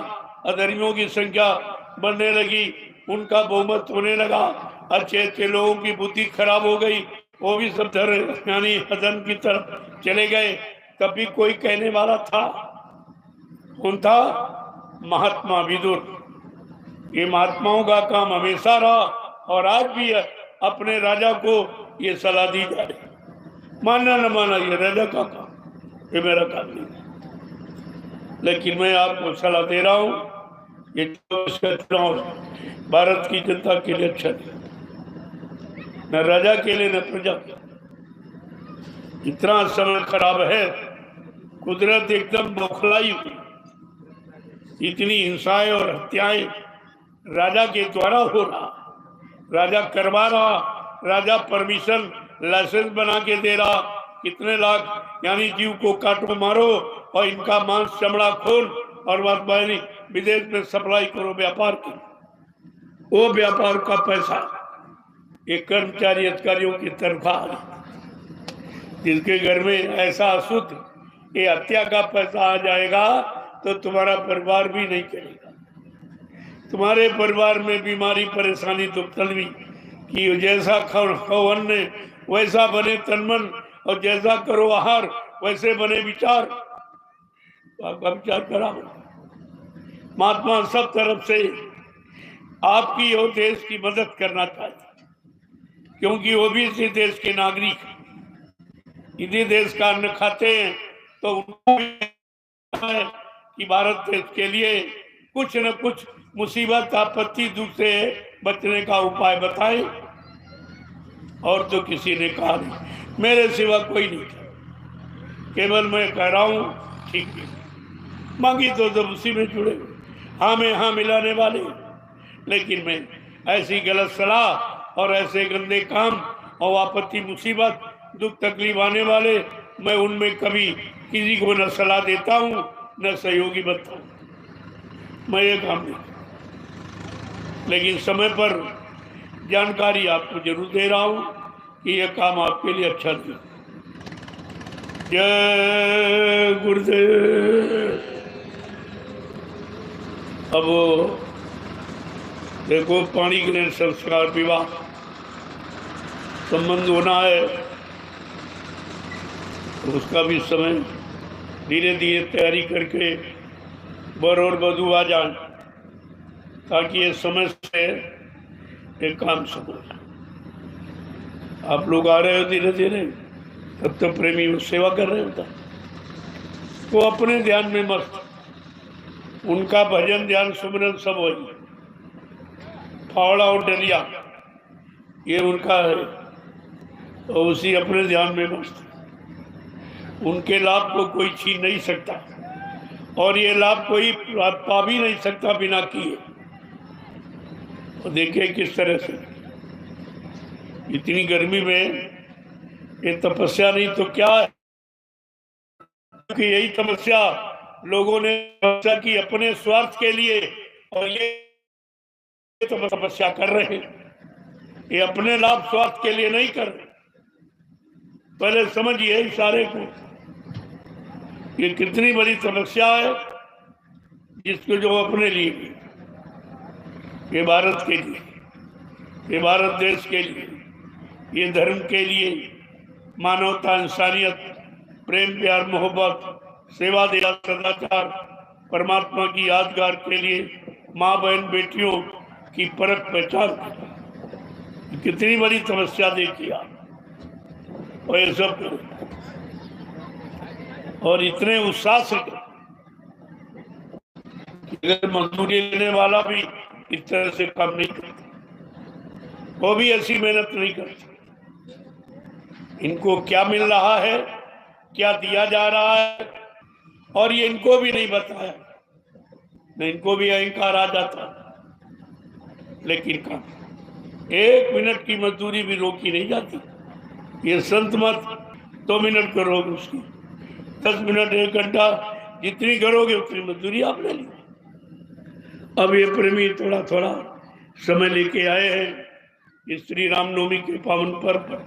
अधर्मियों की संख्या बढ़ने लगी, उनका बहुमत होने लगा, अच्छे अच्छे लोगों की बुद्धि खराब हो गई, वो भी सब धर्म यानी अधर्म की तरफ चले गए, कभी कोई कहने वाला था? कौन था? महात्मा विदुर। ये महात्माओं का काम हमेशा रहा और आज भी है, अपने राजा को ये सलाह दी जाए, मानना न माना ये राजा का काम, ये मेरा काम नहीं। लेकिन मैं आपको सलाह दे रहा हूँ, ये चुनाव भारत की जनता के लिए अच्छा नहीं, न राजा के लिए न प्रजा के। इतना समय खराब है, कुदरत एकदम बौखलाई हुई, इतनी हिंसाएं और हत्याएं राजा के द्वारा हो रहा, राजा करवा रहा, राजा परमिशन लाइसेंस बना के दे रहा, कितने लाख यानी जीव को काटो मारो और इनका मांस चमड़ा खोल और वास्तव विदेश में सप्लाई करो व्यापार की। वो व्यापार का पैसा ये कर्मचारी अधिकारियों की तनख्वाह, जिसके घर में ऐसा अशुद्ध ये हत्या का पैसा आ जाएगा तो तुम्हारा परिवार भी नहीं चलेगा। तुम्हारे परिवार में बीमारी, परेशानी, दुख तलवी कि जैसा खाओ अन्न वैसा बने तन मन, और जैसा करो आहार वैसे बने विचार। तो आपका विचार करा, महात्मा सब तरफ से आपकी और देश की मदद करना चाहते, क्योंकि वो भी इसी देश के नागरिक, इसी देश का अन्न खाते हैं, तो उनको भी कि भारत देश के लिए कुछ न कुछ मुसीबत, आपत्ति, दुख से बचने का उपाय बताए। और तो किसी ने कहा नहीं, मेरे सिवा कोई नहीं कहा, केवल मैं कह रहा हूँ ठीक है, मांगी तो जब उसी में जुड़े, हाँ में हाँ मिलाने वाले। लेकिन मैं ऐसी गलत सलाह और ऐसे गंदे काम और आपत्ति, मुसीबत, दुख तकलीफ आने वाले, मैं उनमें कभी किसी को न सलाह देता हूँ न सहयोगी बनता हूँ, मैं ये काम नहीं। लेकिन समय पर जानकारी आपको जरूर दे रहा हूँ कि यह काम आपके लिए अच्छा नहीं। जय गुरुदेव। अब देखो, पाणी ग्रहण संस्कार विवाह संबंध होना है, तो उसका भी समय धीरे धीरे तैयारी करके वर और वधू आ जाए, ताकि ये समय से एक काम समझ। आप लोग आ रहे हो धीरे धीरे, तब तो प्रेमी सेवा कर रहे होता, वो अपने ध्यान में मस्त, उनका भजन ध्यान सुमिरन सब वही, फावड़ा और डलिया ये उनका है, तो उसी अपने ध्यान में मस्त। उनके लाभ को कोई छीन नहीं सकता और ये लाभ कोई पा भी नहीं सकता बिना किए। तो देखिए किस तरह से इतनी गर्मी में ये तपस्या नहीं तो क्या है, कि यही तपस्या लोगों ने तपस्या की अपने स्वार्थ के लिए और ये तो तपस्या कर रहे हैं, ये अपने लाभ स्वार्थ के लिए नहीं कर रहे। पहले समझिए इशारे को, ये कितनी बड़ी तपस्या है जिसको जो अपने लिए, ये भारत के लिए, ये भारत देश के लिए, ये धर्म के लिए, मानवता, इंसानियत, प्रेम, प्यार, मोहब्बत, सेवा, दया, सदाचार, परमात्मा की यादगार के लिए, माँ बहन बेटियों की परख पहचान, कितनी बड़ी तपस्या देखी आप। और ये सब और इतने उत्साह से, अगर मजदूरी लेने वाला भी इस तरह से काम नहीं करता, वो भी ऐसी मेहनत नहीं करता। इनको क्या मिल रहा है, क्या दिया जा रहा है, और ये इनको भी नहीं बताया, नहीं इनको भी अहंकार आ जाता। लेकिन काम 1 मिनट की मजदूरी भी रोकी नहीं जाती। ये संत मत 2 मिनट करोगे उसकी, 10 मिनट, 1 घंटा, जितनी करोगे उतनी मजदूरी आपने ली। अब ये प्रेमी थोड़ा थोड़ा समय लेके आए हैं श्री रामनवमी के पावन पर्व पर,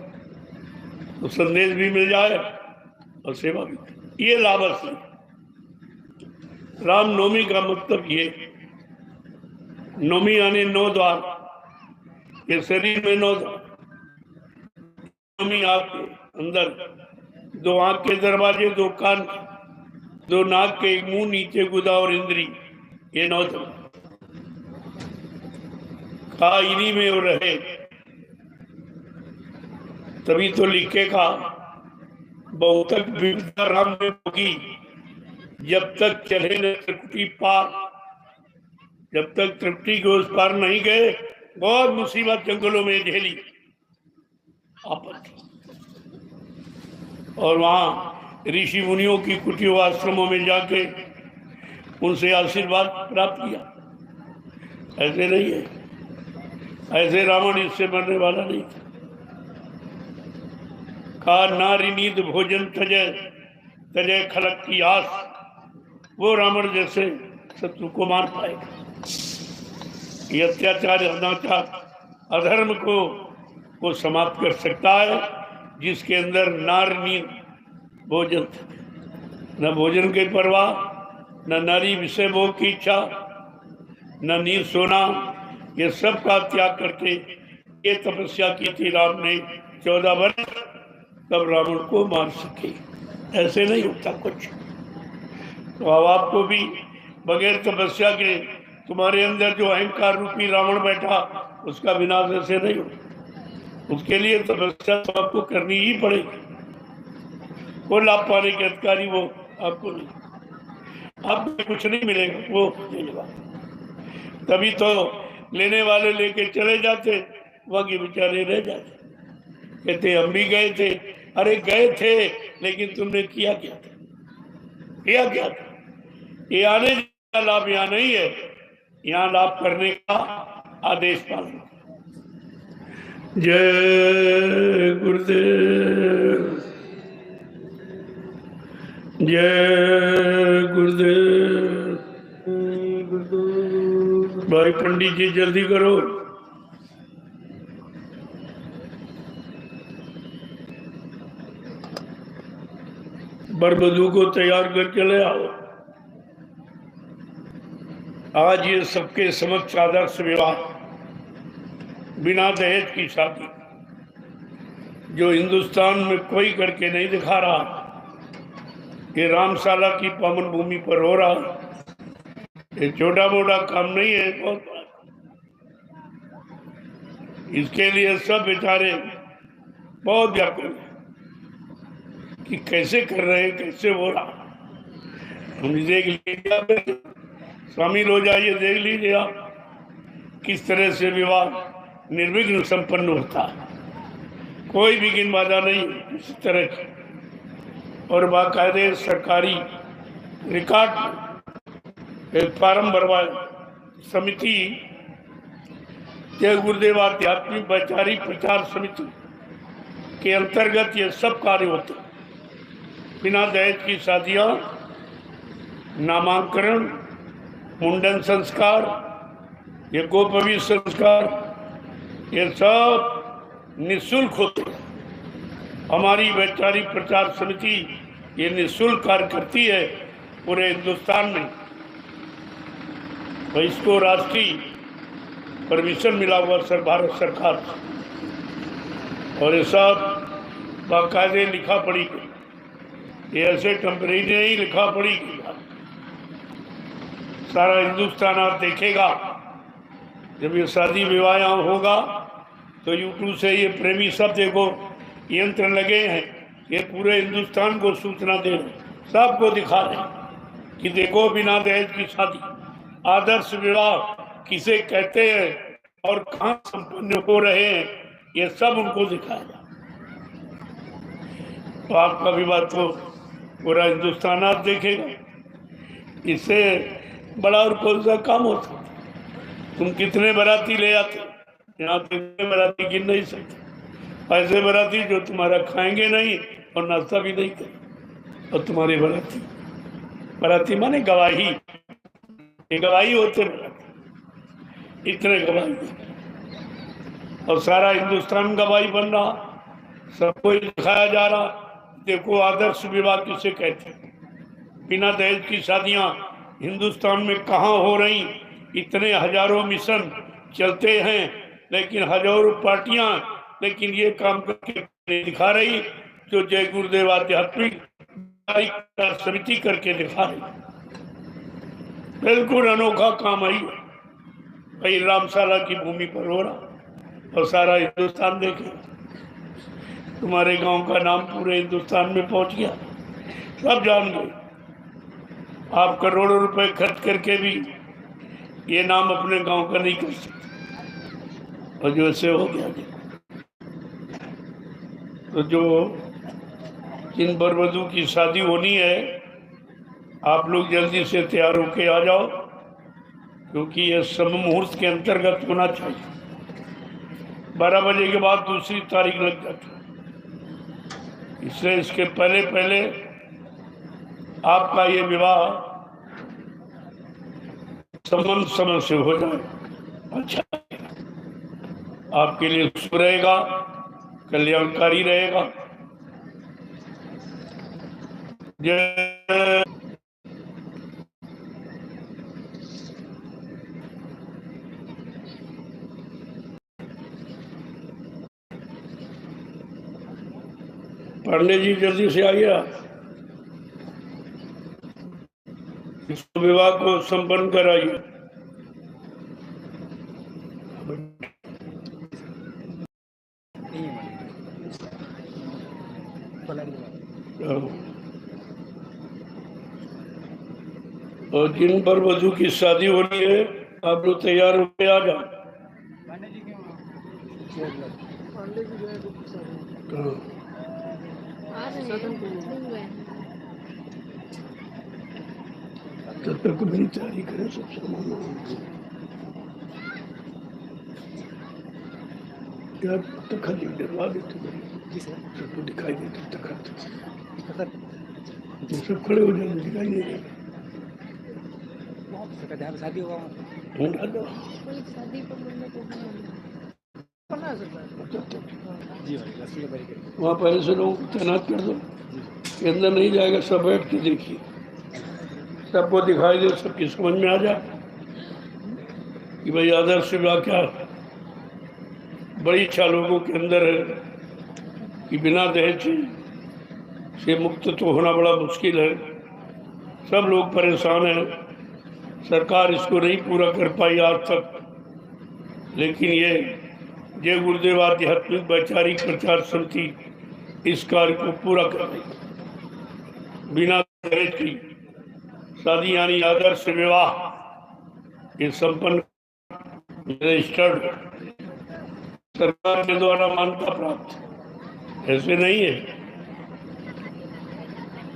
तो संदेश भी मिल जाए और सेवा भी। ये लाभस है रामनवमी का मतलब। ये नवमी यानी 9 द्वार, ये शरीर में 9 द्वार। नवमी आपके अंदर 2 आंख के दरवाजे, 2 कान, 2 नाक के, 1 मुंह, नीचे गुदा और इंद्री, ये 9 द्वार का इन्हीं में वो रहे। तभी तो लिखे का बहुत तक विविधता राम में होगी, जब तक चले न त्रिकुटी पार। जब तक त्रिकुटी के उस पार नहीं गए, बहुत मुसीबत जंगलों में झेली आपत्ति, और वहां ऋषि मुनियों की कुटियों आश्रमों में जाके उनसे आशीर्वाद प्राप्त किया। ऐसे नहीं है, ऐसे रावण इससे मरने वाला नहीं था। कहा नारी नींद भोजन तजय, तजय खलक की आस। वो रावण जैसे शत्रु को मार पाएगा। ये अत्याचार, अनाचार, अधर्म को वो समाप्त कर सकता है जिसके अंदर नार नींद भोजन, न भोजन की परवाह, न नारी विषय भोग की इच्छा, न नींद सोना, ये सब का त्याग करके ये तपस्या की थी राम ने 14 वर्ष, तब रावण को मार सके। ऐसे नहीं होता कुछ। तो अब आपको भी बगैर तपस्या के, तुम्हारे अंदर जो अहंकार रूपी रावण बैठा, उसका विनाश ऐसे नहीं होता। उसके लिए तपस्या तो आपको करनी ही पड़ेगी। वो लाभ पाने के अधिकारी वो आपको नहीं, आपको कुछ नहीं मिलेगा, वो देगा। तभी तो लेने वाले लेके चले जाते, बाकी बेचारे रह जाते, कहते हम भी गए थे। अरे गए थे, लेकिन तुमने किया क्या था? किया क्या था? ये आने का लाभ यहाँ नहीं है, यहाँ लाभ करने का आदेश पालन। जय गुरुदेव, जय गुरुदेव। भाई पंडित जी जल्दी करो। बरबधू को तैयार करके ले आओ। आज ये सबके समक्ष आदर्श विवाह, बिना दहेज की शादी, जो हिंदुस्तान में कोई करके नहीं दिखा रहा, ये रामशाला की पावन भूमि पर हो रहा। ये छोटा मोटा काम नहीं है, बहुत बड़ा। इसके लिए सब बेचारे बहुत व्याकुल हैं कि कैसे कर रहे हैं, कैसे हो रहा। हम देख लीजिए, शामिल हो जाइए, देख लीजिए आप किस तरह से विवाह निर्विघ्न संपन्न होता है। कोई विघ्न बाधा नहीं इस तरह की, और बाकायदे सरकारी रिकॉर्ड एक फार्म भरवाए समिति, जय गुरुदेव आध्यात्मिक वैचारिक प्रचार समिति के अंतर्गत ये सब कार्य होते। बिना दहेज की शादियां, नामांकन, मुंडन संस्कार, ये गोपवीय संस्कार, ये सब निःशुल्क होते हैं। हमारी वैचारिक प्रचार समिति ये निःशुल्क कार्य करती है पूरे हिंदुस्तान में। तो इसको राष्ट्रीय परमिशन मिला हुआ भारत सरकार से, और ये सब बाकायदे लिखा पढ़ी गई। ये ऐसे टेम्परेरी नहीं लिखा पढ़ी गई, सारा हिंदुस्तान आप देखेगा। जब ये शादी विवाह यहाँ होगा तो यूट्यूब से ये प्रेमी सब देखो यंत्र लगे हैं, ये पूरे हिंदुस्तान को सूचना दे रहे, सबको दिखा रहे कि देखो बिना दहेज की शादी, आदर्श विवाह किसे कहते हैं और कहाँ संपन्न हो रहे हैं, ये सब उनको दिखाया। तो आपका विवाह तो पूरा हिंदुस्तान आप देखेगा। इससे बड़ा और कौन सा काम होता? तुम कितने बाराती ले आते, यहाँ कितने बाराती गिन नहीं सकते। ऐसे बाराती जो तुम्हारा खाएंगे नहीं और नाश्ता भी नहीं करें, और तुम्हारे बाराती माने गवाही, ये गवाही होते बाराती, इतने गवाही, और सारा हिंदुस्तान गवाही बन रहा, सबको दिखाया जा रहा। देखो आदर्श विवाह किसे कहते हैं। बिना दहेज की शादियां हिंदुस्तान में कहाँ हो रही? इतने हजारों मिशन चलते हैं, लेकिन हजारों पार्टियां, लेकिन ये काम करके नहीं दिखा रही जो जय गुरुदेव आध्यात्मिक समिति करके दिखा रही। बिल्कुल अनोखा काम आई भाई, रामशाला की भूमि पर हो रहा और सारा हिंदुस्तान देखे। तुम्हारे गांव का नाम पूरे हिंदुस्तान में पहुंच गया, सब जान गए। आप करोड़ों रुपए खर्च करके भी ये नाम अपने गांव का नहीं कर सकते, और जो ऐसे हो गया। तो जो जिन वर वधू की शादी होनी है, आप लोग जल्दी से तैयार होके आ जाओ, क्योंकि ये समय मुहूर्त के अंतर्गत होना चाहिए। 12 बजे के बाद दूसरी तारीख लग जाती है, इसलिए इसके पहले पहले आपका ये विवाह समय से हो जाए, अच्छा आपके लिए शुभ रहेगा, कल्याणकारी रहेगा। जय पांडे जी, जल्दी से आइए, इस विवाह को संपन्न कराइए। और जिन पर वधू की शादी हो रही है, आप लोग तैयार होके आ जाओ। तब तक मेरी तैयारी करें, सब सामान यार, तक खाली डरवा देते सबको दिखाई देते, तक तो सब खड़े हो जाए, दिखाई नहीं देगा। शादी होगा वहाँ पहले से लोगों को तैनात कर दो, के अंदर नहीं जाएगा, सब बैठ के देखिए, सबको दिखाई दे, सबकी समझ में आ जाए कि भाई आदर्श विवाह क्या। बड़ी इच्छा लोगों के अंदर है कि बिना दहेज से मुक्त तो होना बड़ा मुश्किल है। सब लोग परेशान हैं, सरकार इसको नहीं पूरा कर पाई आज तक, लेकिन ये जय गुरुदेव आध्यात्मिक वैचारिक प्रचार समिति इस कार्य को पूरा कर रही। बिना दहेज की शादी यानी आदर्श विवाह ये संपन्न रजिस्टर्ड सरकार के द्वारा मान्यता प्राप्त, ऐसे नहीं है।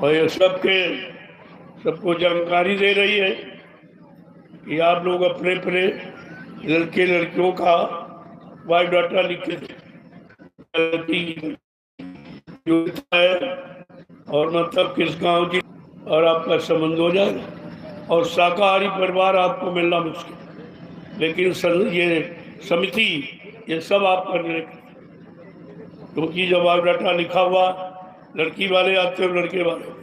और ये सबको जानकारी दे रही है कि आप लोग अपने अपने लड़के लड़कियों का बायोडाटा लिख के है और मतलब किस गांव की, और आपका संबंध हो जाएगा। और शाकाहारी परिवार आपको मिलना मुश्किल, लेकिन ये समिति ये सब आप करने, क्योंकि जब बायोडाटा लिखा हुआ लड़की वाले आते और लड़के वाले,